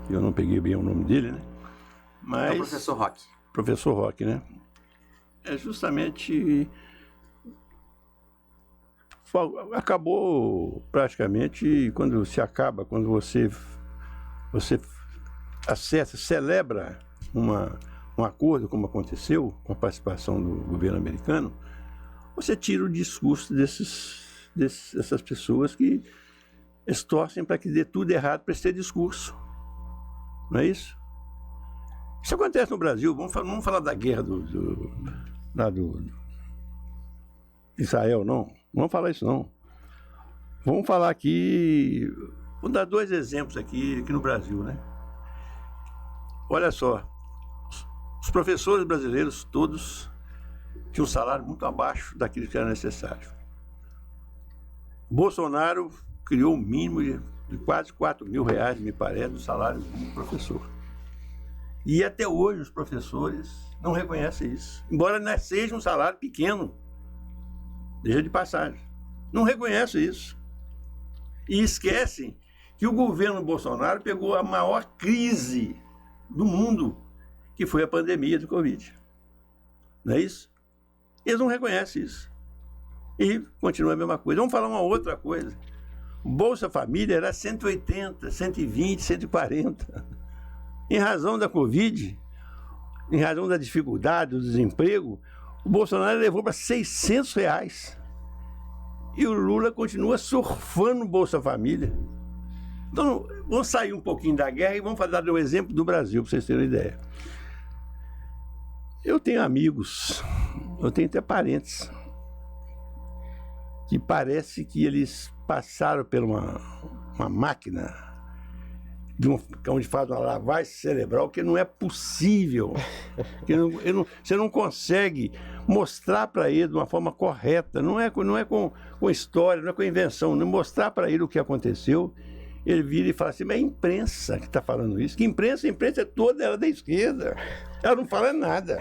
eu não peguei bem o nome dele, né? Mas, é o professor Roque. Professor Roque, né? É justamente... Acabou praticamente quando se acaba, quando você acessa, celebra um acordo, como aconteceu com a participação do governo americano, você tira o discurso dessas pessoas que eles torcem para que dê tudo errado para esse ter discurso. Não é isso? Isso acontece no Brasil. Vamos falar da guerra do Israel, não. Não vamos falar isso, não. Vamos falar aqui... Vou dar 2 exemplos aqui no Brasil, né? Olha só. Os professores brasileiros todos tinham um salário muito abaixo daquilo que era necessário. Bolsonaro criou um mínimo de quase R$4.000, me parece, do salário do professor. E até hoje os professores não reconhecem isso. Embora não seja um salário pequeno, deixa de passagem. Não reconhecem isso. E esquecem que o governo Bolsonaro pegou a maior crise do mundo, que foi a pandemia do Covid. Não é isso? Eles não reconhecem isso. E continua a mesma coisa. Vamos falar uma outra coisa. O Bolsa Família era 180, 120, 140. Em razão da Covid, em razão da dificuldade, do desemprego, o Bolsonaro levou para R$600. E o Lula continua surfando no Bolsa Família. Então, vamos sair um pouquinho da guerra e vamos dar o exemplo do Brasil, para vocês terem uma ideia. Eu tenho amigos, eu tenho até parentes, que parece que eles passaram por uma máquina onde faz uma lavagem cerebral que não é possível. Você não consegue mostrar para ele de uma forma correta, não é com história, não é com invenção, não mostrar para ele o que aconteceu. Ele vira e fala assim, mas é a imprensa que está falando isso. Que imprensa? A imprensa é toda ela da esquerda. Ela não fala nada.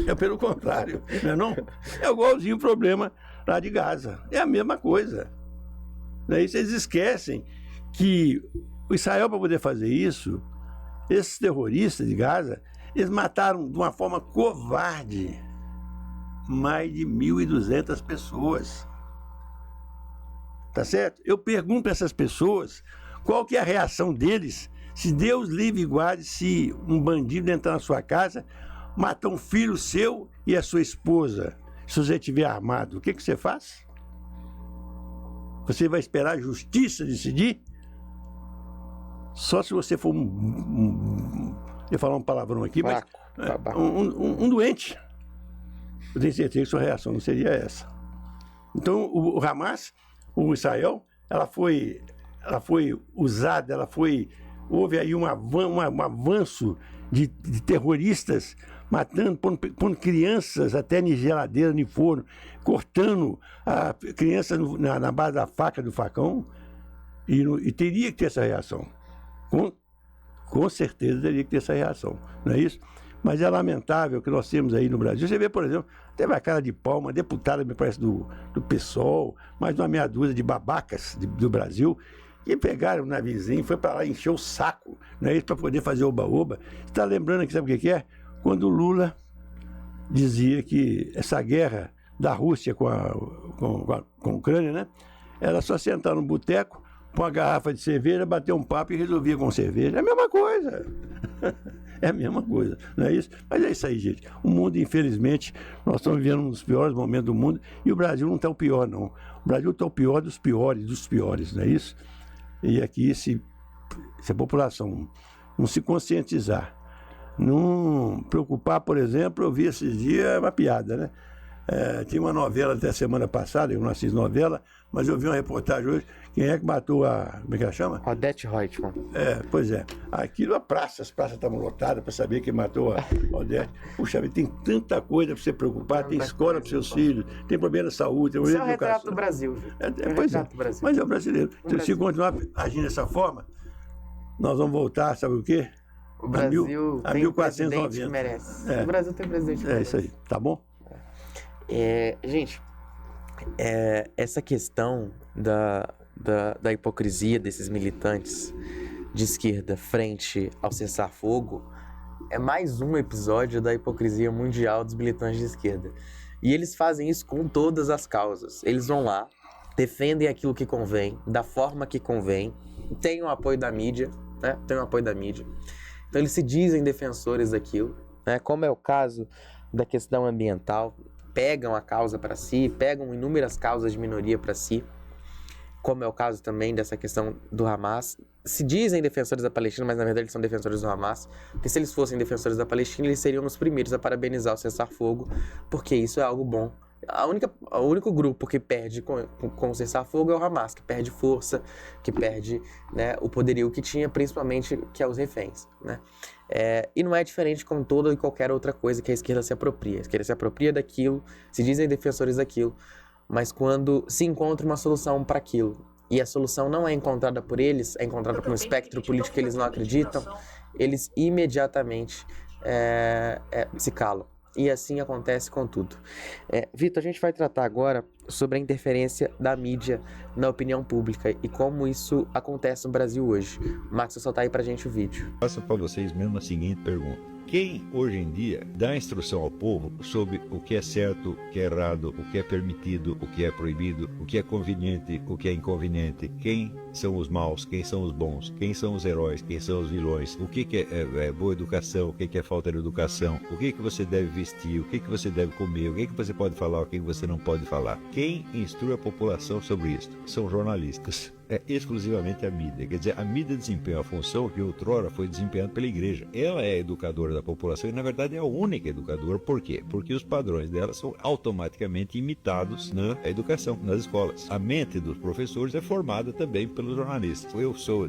É pelo contrário. Não? É igualzinho o problema lá de Gaza. É a mesma coisa. Daí vocês esquecem que o Israel, para poder fazer isso, esses terroristas de Gaza, eles mataram de uma forma covarde mais de 1.200 pessoas. Tá certo? Eu pergunto para essas pessoas qual que é a reação deles se Deus livre e guarde, se um bandido entrar na sua casa, matar um filho seu e a sua esposa, se você estiver armado. O que você faz? Você vai esperar a justiça decidir? Só se você for eu falar um palavrão aqui, mas um doente. Eu tenho certeza que sua reação não seria essa. Então, o Hamas, o Israel, ela foi usada, houve aí um avanço de terroristas matando, pondo crianças até em geladeira, em forno, cortando a criança na base da faca, do facão, e teria que ter essa reação. Com certeza teria que ter essa reação, não é isso? Mas é lamentável que nós temos aí no Brasil. Você vê, por exemplo, teve a cara de pau, uma deputada, me parece, do PSOL, mais uma meia dúzia de babacas do Brasil, que pegaram o naviozinho, foi para lá e encheu o saco, não é isso, para poder fazer oba-oba. Você está lembrando aqui, sabe o que é? Quando o Lula dizia que essa guerra da Rússia com a Ucrânia, né? Era só sentar no boteco, pôr uma garrafa de cerveja, bater um papo e resolvia com cerveja. É a mesma coisa. É a mesma coisa, não é isso? Mas é isso aí, gente. O mundo, infelizmente, nós estamos vivendo um dos piores momentos do mundo e o Brasil não está o pior, não. O Brasil está o pior dos piores, não é isso? E aqui, se a população não se conscientizar, não preocupar, por exemplo, eu vi esses dias uma piada, né? Tinha uma novela até semana passada, eu não assisto novela, mas eu vi uma reportagem hoje, quem é que matou como é que ela chama? Odete Roitman. Pois é. Aquilo, as praças estavam lotadas para saber quem matou a Odete. Puxa, tem tanta coisa para você preocupar, tem escola para seus filhos, tem problema de saúde, tem problema de educação. Isso é o retrato do Brasil. Pois é, mas é o brasileiro. Então, se continuar agindo dessa forma, nós vamos voltar, sabe o quê? O Brasil a tem 1490. presidente que merece. O Brasil tem presidente que merece. É isso aí, tá bom? Gente, essa questão da hipocrisia desses militantes de esquerda frente ao cessar-fogo é mais um episódio da hipocrisia mundial dos militantes de esquerda. E eles fazem isso com todas as causas. Eles vão lá, defendem aquilo que convém, da forma que convém, têm o apoio da mídia, né? Tem o apoio da mídia. Então eles se dizem defensores daquilo, né? Como é o caso da questão ambiental, pegam a causa para si, pegam inúmeras causas de minoria para si, como é o caso também dessa questão do Hamas. Se dizem defensores da Palestina, mas na verdade eles são defensores do Hamas, porque se eles fossem defensores da Palestina, eles seriam os primeiros a parabenizar o cessar-fogo, porque isso é algo bom. O único grupo que perde com o cessar-fogo é o Hamas, que perde força, que perde, né, o poderio que tinha, principalmente que é os reféns, né? E não é diferente com toda e qualquer outra coisa que a esquerda se apropria. A esquerda se apropria daquilo, se dizem defensores daquilo, mas quando se encontra uma solução para aquilo, e a solução não é encontrada por eles, é encontrada por um espectro político que eles não acreditam, eles imediatamente se calam. E assim acontece com tudo. Vitor, a gente vai tratar agora sobre a interferência da mídia na opinião pública e como isso acontece no Brasil hoje. Max, vou soltar aí pra gente o vídeo. Faço para vocês mesmo a seguinte pergunta. Quem, hoje em dia, dá instrução ao povo sobre o que é certo, o que é errado, o que é permitido, o que é proibido, o que é conveniente, o que é inconveniente, quem são os maus, quem são os bons, quem são os heróis, quem são os vilões, o que é boa educação, o que é falta de educação, o que você deve vestir, o que você deve comer, o que você pode falar, o que você não pode falar. Quem instrui a população sobre isso? São jornalistas. É exclusivamente a mídia. Quer dizer, a mídia desempenha a função que outrora foi desempenhada pela igreja. Ela é a educadora da população e, na verdade, é a única educadora. Por quê? Porque os padrões dela são automaticamente imitados na educação, nas escolas. A mente dos professores é formada também pelos jornalistas. Eu sou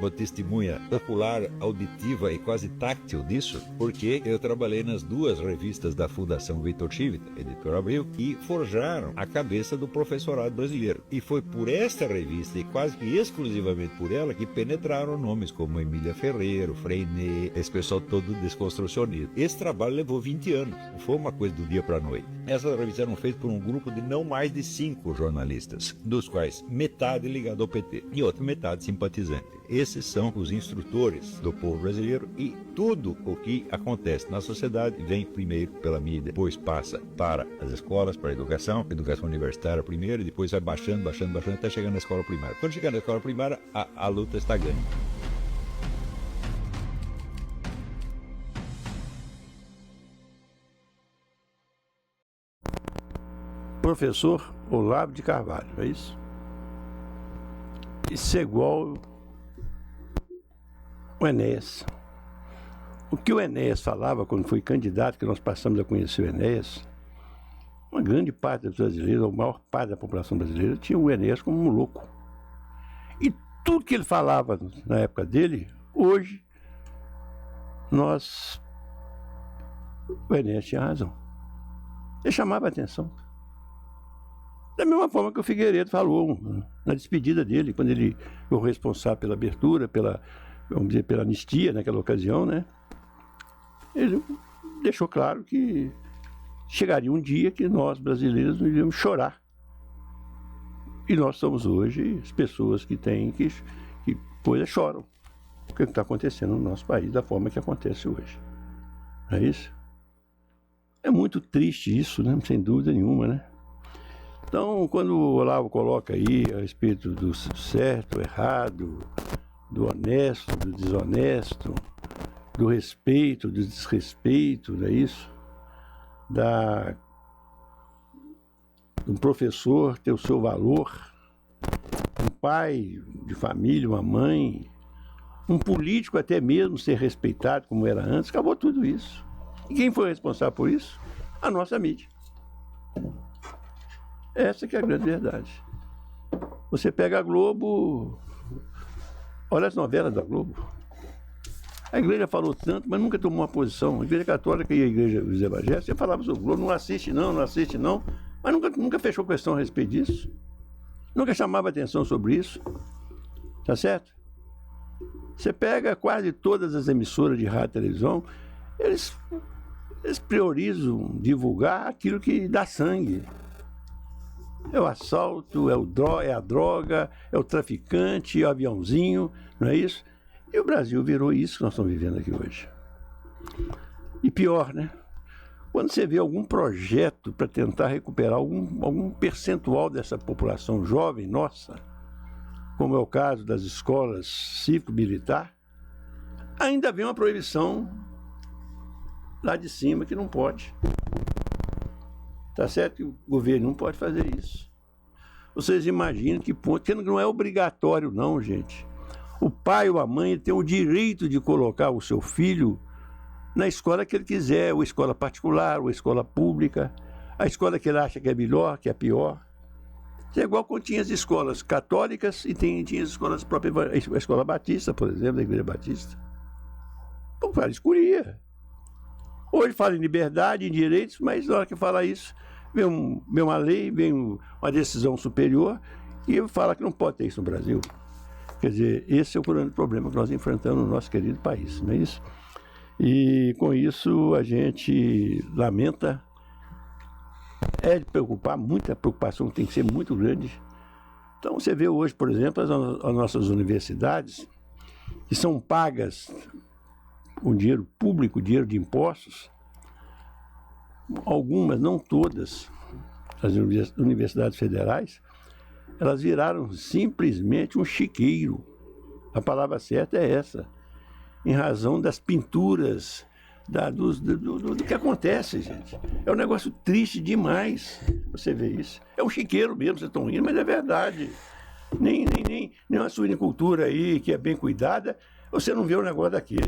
uma testemunha popular, auditiva e quase táctil disso, porque eu trabalhei nas duas revistas da Fundação Vitor Chivita, Editora Abril, que forjaram a cabeça do professorado brasileiro. E foi por esta revista e quase que exclusivamente por ela que penetraram nomes como Emília Ferreiro, Freinet, esse pessoal todo desconstrucionista. Esse trabalho levou 20 anos, não foi uma coisa do dia para a noite. Essas revistas eram feitas por um grupo de não mais de 5 jornalistas, dos quais metade ligado ao PT e outra metade simpatizante. Esses são os instrutores do povo brasileiro e tudo o que acontece na sociedade vem primeiro pela mídia, depois passa para as escolas, para a educação universitária primeiro e depois vai baixando até chegar na escola primária. Quando chegar na escola primária, a luta está ganha. Professor Olavo de Carvalho, é isso? Isso é igual o Enéas. O que o Enéas falava quando foi candidato, que nós passamos a conhecer o Enéas, uma grande parte dos brasileiros, a maior parte da população brasileira, tinha o Enéas como um louco. E tudo que ele falava na época dele, hoje, o Enéas tinha razão. Ele chamava a atenção. Da mesma forma que o Figueiredo falou na despedida dele, quando ele foi responsável pela abertura, pela anistia naquela ocasião, né? ele deixou claro que chegaria um dia que nós, brasileiros, iríamos chorar. E nós somos hoje as pessoas que coisas choram. O que está acontecendo no nosso país, da forma que acontece hoje. Não é isso? É muito triste isso, né? Sem dúvida nenhuma, né? Então, quando o Olavo coloca aí a respeito do certo, errado, do honesto, do desonesto, do respeito, do desrespeito, não é isso? Um professor ter o seu valor, um pai de família, uma mãe, um político até mesmo ser respeitado como era antes, acabou tudo isso. E quem foi responsável por isso? A nossa mídia. Essa que é a grande verdade. Você pega a Globo, olha as novelas da Globo. A igreja falou tanto, mas nunca tomou uma posição. A igreja católica e a igreja dos evangélicos, você falava sobre o Globo, não assiste não, mas nunca fechou questão a respeito disso. Nunca chamava atenção sobre isso. Tá certo? Você pega quase todas as emissoras de rádio e televisão, eles priorizam divulgar aquilo que dá sangue. É o assalto, é a droga, é o traficante, é o aviãozinho, não é isso? E o Brasil virou isso que nós estamos vivendo aqui hoje. E pior, né? Quando você vê algum projeto para tentar recuperar algum percentual dessa população jovem nossa, como é o caso das escolas cívico-militar, ainda vem uma proibição lá de cima que não pode. Tá certo que o governo não pode fazer isso. Vocês imaginam que ponto, que não é obrigatório não, gente. O pai ou a mãe tem o direito de colocar o seu filho na escola que ele quiser, ou escola particular, ou escola pública, a escola que ele acha que é melhor, que é pior. É igual quando tinha as escolas católicas e tinha as escolas próprias, a escola batista, por exemplo, da Igreja Batista. O cara escolhia. Hoje fala em liberdade, em direitos, mas na hora que fala isso, vem uma lei, vem uma decisão superior e fala que não pode ter isso no Brasil. Quer dizer, esse é o grande problema que nós enfrentamos no nosso querido país, não é isso? E com isso a gente lamenta, é de preocupar, muita preocupação tem que ser muito grande. Então você vê hoje, por exemplo, as nossas universidades, que são pagas com dinheiro público, dinheiro de impostos, algumas, não todas, as universidades federais, elas viraram simplesmente um chiqueiro. A palavra certa é essa. Em razão das pinturas, do que acontece, gente. É um negócio triste demais você ver isso. É um chiqueiro mesmo, vocês estão rindo, mas é verdade. Nem uma suinicultura aí, que é bem cuidada, você não vê um negócio daquele.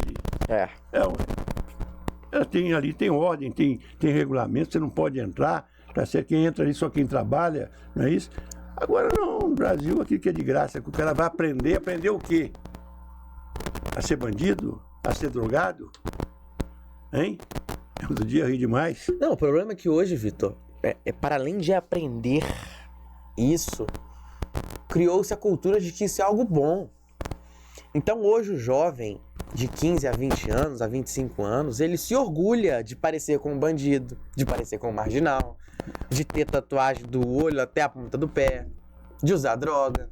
Ali tem ordem, tem regulamento, você não pode entrar, tá certo? Quem entra ali só quem trabalha, não é isso? Agora não, no Brasil, aquilo que é de graça, que o cara vai aprender o quê? A ser bandido? A ser drogado? Hein? Outro dia eu ri demais. Não, o problema é que hoje, Vitor, para além de aprender isso, criou-se a cultura de que isso é algo bom. Então hoje o jovem de 15 a 20 anos, a 25 anos, ele se orgulha de parecer com um bandido, de parecer com um marginal, de ter tatuagem do olho até a ponta do pé, de usar droga.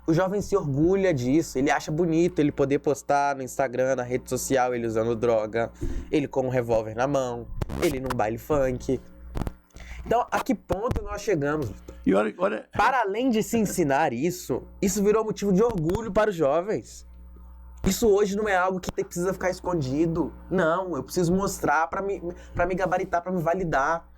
O jovem se orgulha disso, ele acha bonito ele poder postar no Instagram, na rede social, ele usando droga, ele com um revólver na mão, ele num baile funk. Então, a que ponto nós chegamos? E olha... Para além de se ensinar isso virou motivo de orgulho para os jovens. Isso hoje não é algo que precisa ficar escondido. Não, eu preciso mostrar para me gabaritar, para me validar.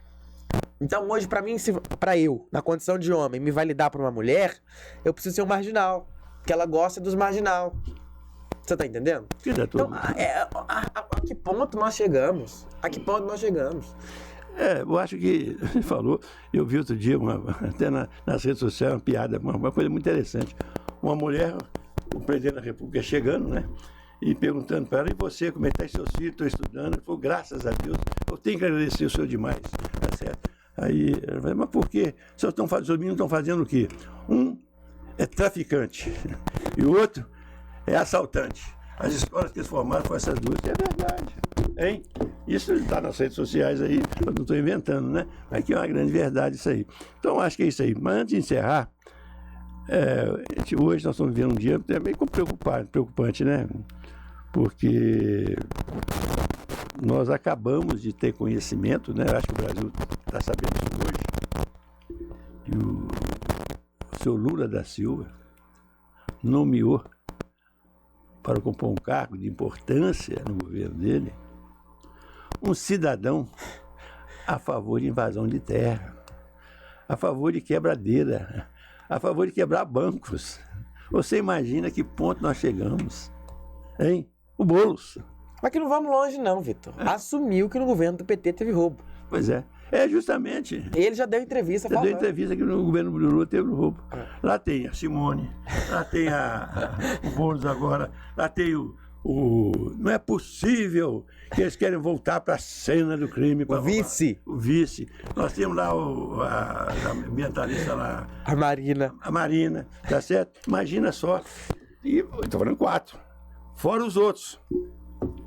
Então hoje, para eu, na condição de homem, me validar para uma mulher, eu preciso ser um marginal, que ela gosta dos marginal. Você tá entendendo? Então, a que ponto nós chegamos? A que ponto nós chegamos? Eu acho que você falou, eu vi outro dia, até nas redes sociais, uma piada, uma coisa muito interessante. Uma mulher, o presidente da República chegando, né? E perguntando para ela, e você, como é que está seus filhos? Estou estudando. Ele falou, graças a Deus, eu tenho que agradecer o senhor demais, tá certo? Aí, ela falou, mas por quê? Os meninos estão fazendo o quê? Um é traficante e o outro é assaltante. As escolas que eles formaram foram essas duas. É verdade. Hein? Isso está nas redes sociais aí, eu não estou inventando, né? Mas que é uma grande verdade isso aí. Então, acho que é isso aí. Mas antes de encerrar, hoje nós estamos vivendo um dia meio preocupante, né? Porque nós acabamos de ter conhecimento, né? Eu acho que o Brasil está sabendo isso hoje, que o senhor Lula da Silva nomeou para compor um cargo de importância no governo dele um cidadão a favor de invasão de terra, a favor de quebradeira, a favor de quebrar bancos. Você imagina que ponto nós chegamos, hein? O Boulos. Mas que não vamos longe não, Vitor. Assumiu que no governo do PT teve roubo. Pois é. É justamente. Ele já deu entrevista falando. Deu entrevista que no governo do Lula teve roubo. Lá tem a Simone, lá tem o Boulos agora, lá tem o... Não é possível que eles querem voltar para a cena do crime. O vice. O vice. Nós temos lá a ambientalista lá. A Marina. A Marina, tá certo? Imagina só. E estou falando 4. Fora os outros.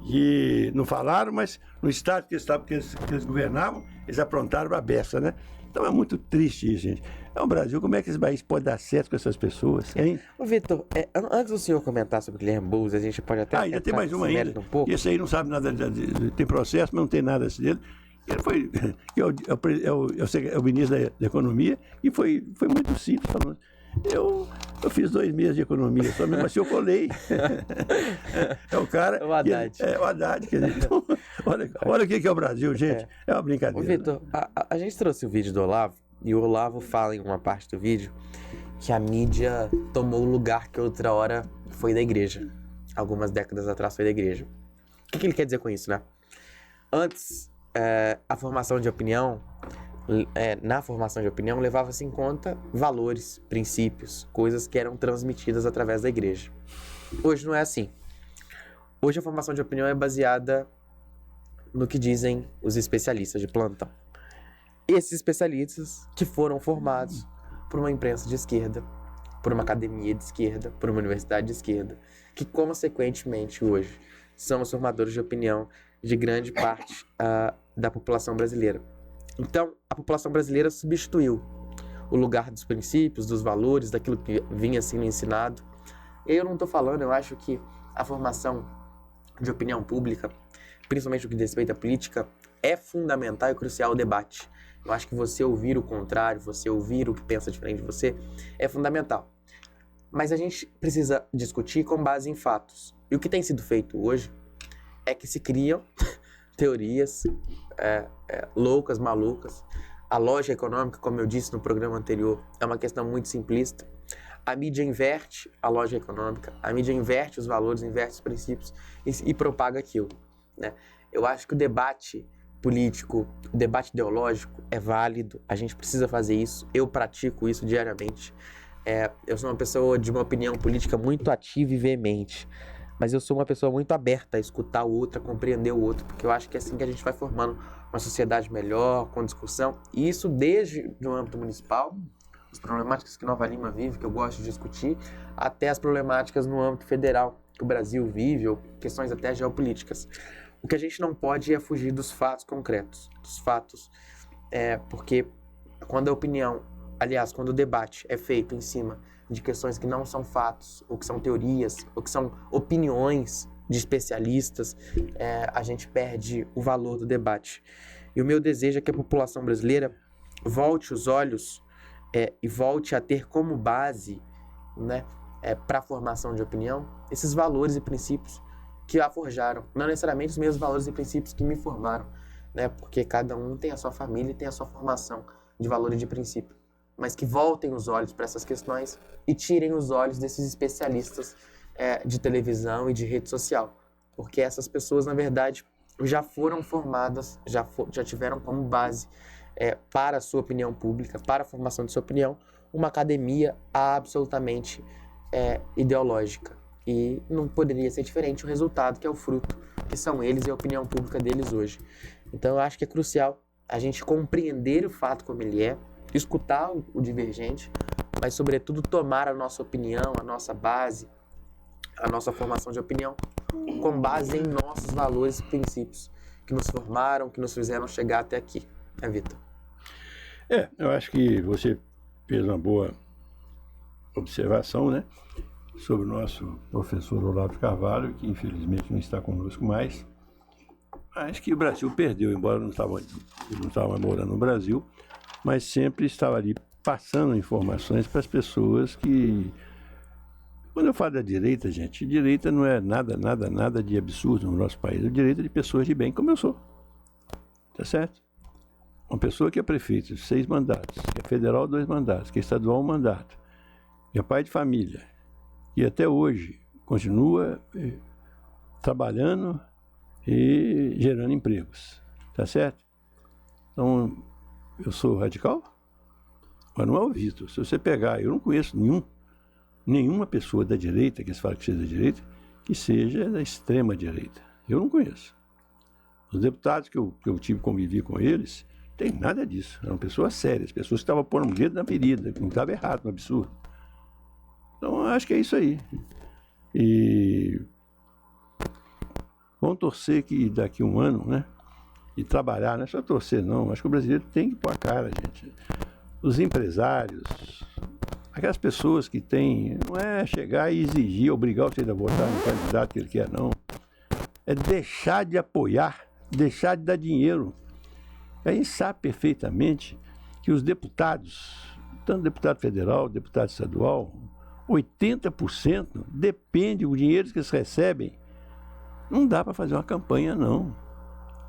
Que não falaram, mas no estado que eles governavam, eles aprontaram a beça, né? Então é muito triste isso, gente. É o Brasil, como é que esse país pode dar certo com essas pessoas, hein? Ô, Vitor, antes do senhor comentar sobre o Guilherme Boulos, a gente pode até... ainda tem mais uma ainda. Um esse aí não sabe nada, tem processo, mas não tem nada assim dele. Ele foi, é o ministro da Economia, e foi muito simples, falando. Eu fiz 2 meses de economia, só mesmo assim eu colei. É o cara... É o Haddad. O Haddad, quer dizer, então, olha o que é o Brasil, gente. É uma brincadeira. Ô, Vitor, a gente trouxe o vídeo do Olavo, e o Olavo fala em uma parte do vídeo que a mídia tomou o lugar que outra hora foi da igreja. Algumas décadas atrás foi da igreja. O que ele quer dizer com isso, né? Antes, a formação de opinião... na formação de opinião, levava-se em conta valores, princípios, coisas que eram transmitidas através da igreja. Hoje não é assim. Hoje a formação de opinião é baseada no que dizem os especialistas de plantão. Esses especialistas que foram formados por uma imprensa de esquerda, por uma academia de esquerda, por uma universidade de esquerda, que consequentemente hoje são os formadores de opinião de grande parte da população brasileira. Então, a população brasileira substituiu o lugar dos princípios, dos valores, daquilo que vinha sendo ensinado. E eu não estou falando, eu acho que a formação de opinião pública, principalmente no que diz respeito à política, é fundamental e crucial o debate. Eu acho que você ouvir o contrário, você ouvir o que pensa diferente de você, é fundamental. Mas a gente precisa discutir com base em fatos. E o que tem sido feito hoje é que se criam teorias loucas, malucas. A lógica econômica, como eu disse no programa anterior, é uma questão muito simplista. A mídia inverte a lógica econômica, a mídia inverte os valores, inverte os princípios e propaga aquilo, né? Eu acho que o debate político, o debate ideológico é válido, a gente precisa fazer isso, eu pratico isso diariamente. Eu sou uma pessoa de uma opinião política muito ativa e veemente, mas eu sou uma pessoa muito aberta a escutar o outro, a compreender o outro, porque eu acho que é assim que a gente vai formando uma sociedade melhor, com discussão, e isso desde o âmbito municipal, as problemáticas que Nova Lima vive, que eu gosto de discutir, até as problemáticas no âmbito federal, que o Brasil vive, ou questões até geopolíticas. O que a gente não pode é fugir dos fatos concretos, dos fatos, porque quando a opinião, aliás, quando o debate é feito em cima de questões que não são fatos, ou que são teorias, ou que são opiniões de especialistas, a gente perde o valor do debate. E o meu desejo é que a população brasileira volte os olhos e volte a ter como base, né, para a formação de opinião, esses valores e princípios que a forjaram. Não necessariamente os mesmos valores e princípios que me formaram, né, porque cada um tem a sua família e tem a sua formação de valor e de princípio. Mas que voltem os olhos para essas questões e tirem os olhos desses especialistas de televisão e de rede social. Porque essas pessoas, na verdade, já foram formadas, já tiveram como base para a sua opinião pública, para a formação de sua opinião, uma academia absolutamente ideológica. E não poderia ser diferente o resultado, que é o fruto, que são eles e a opinião pública deles hoje. Então eu acho que é crucial a gente compreender o fato como ele é, escutar o divergente, mas sobretudo tomar a nossa opinião, a nossa base, a nossa formação de opinião com base em nossos valores e princípios. que nos formaram, que nos fizeram chegar até aqui, né, Vitor? Eu acho que você fez uma boa observação, né, sobre o nosso professor Olavo de Carvalho, que infelizmente não está conosco mais. Acho que o Brasil perdeu, embora ele não estava morando no Brasil, mas sempre estava ali passando informações para as pessoas que... Quando eu falo da direita, gente, direita não é nada de absurdo no nosso país. É direita de pessoas de bem, como eu sou. Tá certo? Uma pessoa que é prefeito, 6 mandatos, que é federal, 2 mandatos, que é estadual, 1 mandato, que é pai de família, e até hoje continua trabalhando e gerando empregos. Tá certo? Então, eu sou radical, mas não é o Vitor. Se você pegar, eu não conheço nenhuma pessoa da direita, que se fala que seja da direita, que seja da extrema direita. Eu não conheço. Os deputados que eu convivi com eles, tem nada disso. Eram pessoas sérias, pessoas que estavam pondo um dedo na ferida, que não estava errado, um absurdo. Então, eu acho que é isso aí. E vamos torcer que daqui a um ano, né, e trabalhar, não é só torcer não, acho que o brasileiro tem que pôr a cara, gente. Os empresários, aquelas pessoas que têm, não é chegar e exigir, obrigar você a votar no candidato que ele quer, não. É deixar de apoiar, deixar de dar dinheiro. A gente sabe perfeitamente que os deputados, tanto deputado federal, deputado estadual, 80% depende do dinheiro que eles recebem. Não dá para fazer uma campanha, não.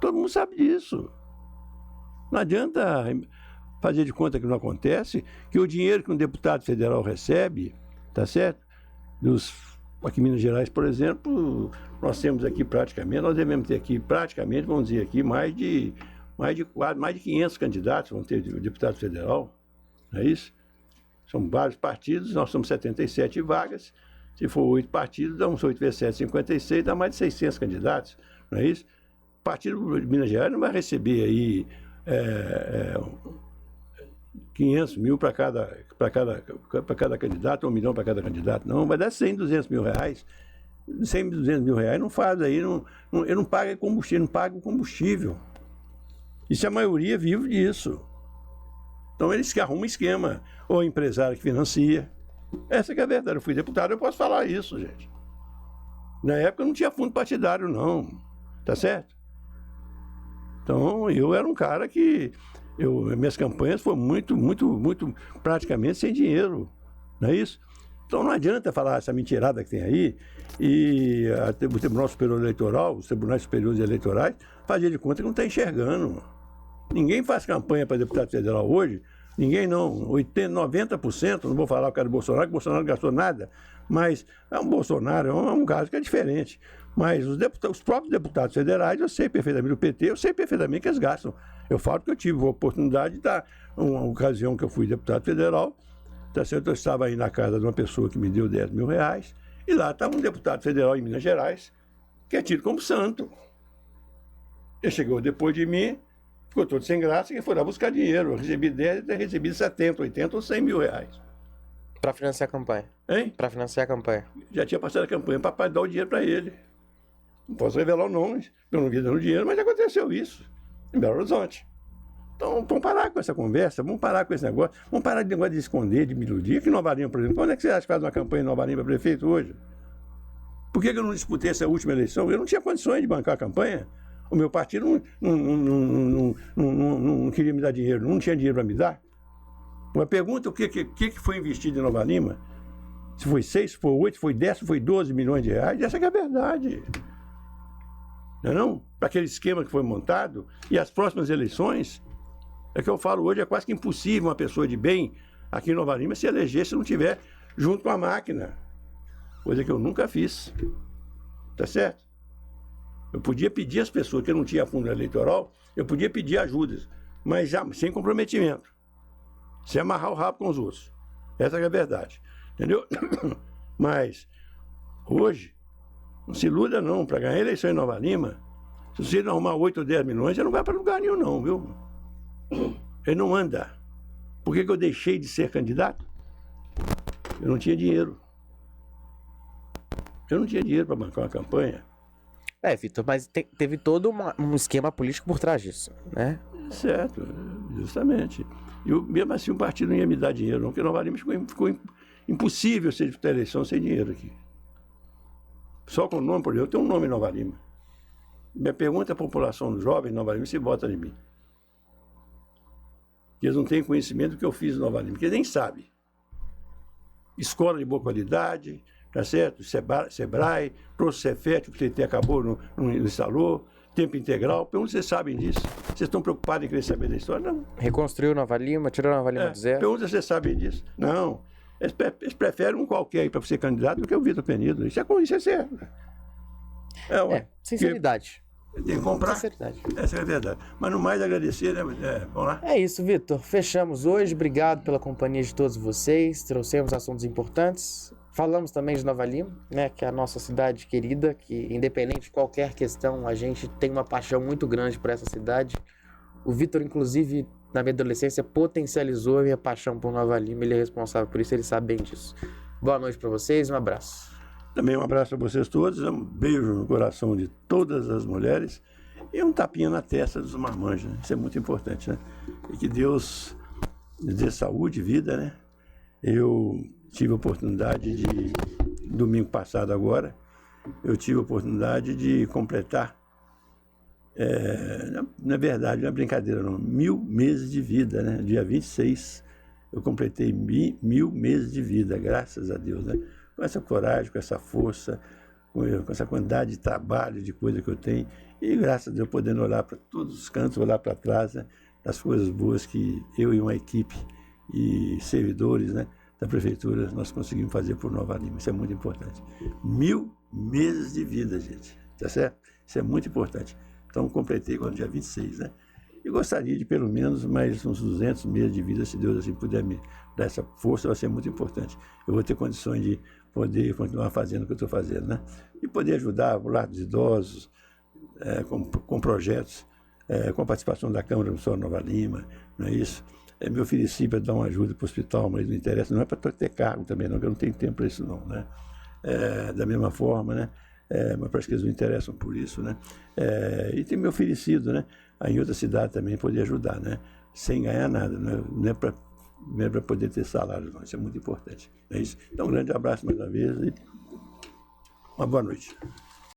Todo mundo sabe disso. Não adianta fazer de conta que não acontece, que o dinheiro que um deputado federal recebe, tá certo? Aqui em Minas Gerais, por exemplo, nós temos aqui praticamente, nós devemos ter aqui praticamente, vamos dizer aqui, mais de 500 candidatos vão ter deputado federal, não é isso? São vários partidos, nós somos 77 vagas, se for 8 partidos, dá uns 8 vezes 7, 56, dá mais de 600 candidatos, não é isso? O partido de Minas Gerais não vai receber aí 500 mil para cada candidato, 1 milhão para cada candidato, não, vai dar 100, 200 mil reais. 100, 200 mil reais não faz aí, ele não paga combustível, não paga o combustível. Isso a maioria vive disso. Então eles que arrumam um esquema, ou empresário que financia. Essa que é a verdade. Eu fui deputado, eu posso falar isso, gente. Na época não tinha fundo partidário, não. Tá certo? Então eu era um cara que... minhas campanhas foram muito praticamente sem dinheiro. Não é isso? Então não adianta falar essa mentirada que tem aí e o Tribunal Superior Eleitoral, os Tribunais Superiores Eleitorais, fazer de conta que não está enxergando. Ninguém faz campanha para deputado federal hoje, ninguém não, 80%, 90%, não vou falar o cara do Bolsonaro, que o Bolsonaro não gastou nada, mas um Bolsonaro é um caso que é diferente. Mas os próprios deputados federais, eu sei perfeitamente, o PT, eu sei perfeitamente que eles gastam. Eu falo que eu tive a oportunidade de estar, uma ocasião que eu fui deputado federal, tá certo? Eu estava aí na casa de uma pessoa que me deu 10 mil reais, e lá estava um deputado federal em Minas Gerais, que é tido como santo. Ele chegou depois de mim, ficou todo sem graça e foi lá buscar dinheiro. Eu recebi 10, ele recebi 70, 80 ou 100 mil reais. Para financiar a campanha. Hein? Para financiar a campanha. Já tinha passado a campanha para dar o dinheiro para ele. Não posso revelar o nome, eu não vi dando dinheiro, mas aconteceu isso, em Belo Horizonte. Então, vamos parar com essa conversa, vamos parar com esse negócio, vamos parar de negócio de esconder, de me iludir. Aqui em Nova Lima, por exemplo, quando é que você acha que faz uma campanha em Nova Lima para prefeito hoje? Por que eu não disputei essa última eleição? Eu não tinha condições de bancar a campanha. O meu partido não queria me dar dinheiro, não tinha dinheiro para me dar. Uma pergunta, o que foi investido em Nova Lima? Se foi 6, se foi 8, se foi 10, se foi 12 milhões de reais, essa que é a verdade. Não? Para aquele esquema que foi montado, e as próximas eleições, é que eu falo hoje, é quase que impossível uma pessoa de bem aqui em Nova Lima se eleger se não tiver junto com a máquina. Coisa que eu nunca fiz. Tá certo? Eu podia pedir às pessoas que não tinham fundo eleitoral, eu podia pedir ajudas, mas já sem comprometimento. Sem amarrar o rabo com os outros. Essa é a verdade. Entendeu? Mas, hoje, não se iluda não, para ganhar a eleição em Nova Lima, se você não arrumar 8 ou 10 milhões, você não vai para lugar nenhum não, viu? Ele não anda. Por que eu deixei de ser candidato? Eu não tinha dinheiro. Eu não tinha dinheiro para bancar uma campanha. Vitor, mas teve todo um esquema político por trás disso, né? Certo, justamente. E mesmo assim o partido não ia me dar dinheiro, não, porque Nova Lima ficou impossível ser disputar a eleição sem dinheiro aqui. Só com o nome, por exemplo, eu tenho um nome em Nova Lima. Minha pergunta à população jovem de Nova Lima se vota em mim. Que eles não têm conhecimento do que eu fiz em Nova Lima, porque eles nem sabem. Escola de boa qualidade, tá certo? Sebrae, trouxe Cefet, o CT acabou, não instalou, tempo integral. Pergunta se vocês sabem disso. Vocês estão preocupados em querer saber da história? Não. Reconstruiu Nova Lima, tirou Nova Lima do zero? Pergunta se vocês sabem disso. não. Eles preferem um qualquer aí para ser candidato do que o Vitor Penido. Isso é certo. Sinceridade. Tem que comprar. Sinceridade. Essa é a verdade. Mas no mais agradecer, né? Vamos lá. É isso, Vitor. Fechamos hoje. Obrigado pela companhia de todos vocês. Trouxemos assuntos importantes. Falamos também de Nova Lima, né? Que é a nossa cidade querida, que independente de qualquer questão, a gente tem uma paixão muito grande por essa cidade. O Vitor, inclusive, na minha adolescência, potencializou a minha paixão por Nova Lima. Ele é responsável por isso, ele sabe bem disso. Boa noite para vocês, um abraço. Também um abraço a vocês todos, um beijo no coração de todas as mulheres e um tapinha na testa dos marmanjos, né? Isso é muito importante, né? E que Deus nos dê saúde e vida, né? Eu tive a oportunidade de, domingo passado agora, eu tive a oportunidade de completar, na verdade, não é brincadeira não, 1000 meses de vida, né? Dia 26, eu completei 1000 meses de vida, graças a Deus, né? Com essa coragem, com essa força, com essa quantidade de trabalho, de coisa que eu tenho, e graças a Deus podendo olhar para todos os cantos, olhar para trás, né, das coisas boas que eu e uma equipe e servidores, né, da prefeitura nós conseguimos fazer por Nova Lima. Isso é muito importante. 1000 meses de vida, gente, tá certo? Isso é muito importante. Então completei no dia 26, né? E gostaria de pelo menos mais uns 200 meses de vida, se Deus assim puder me dar essa força, vai ser muito importante. Eu vou ter condições de poder continuar fazendo o que eu estou fazendo, né? E poder ajudar o lar dos idosos, com projetos, com a participação da Câmara Municipal de Nova Lima, não é isso? Me ofereci para dar uma ajuda para o hospital, mas não interessa, não é para ter cargo também, não, porque eu não tenho tempo para isso não, né? Da mesma forma, né? Mas parece que eles não interessam por isso, né? E tem me oferecido, né? Aí em outra cidade também poder ajudar, né? Sem ganhar nada, não é para poder ter salário, não. Isso é muito importante. É isso. Então, um grande abraço mais uma vez e uma boa noite.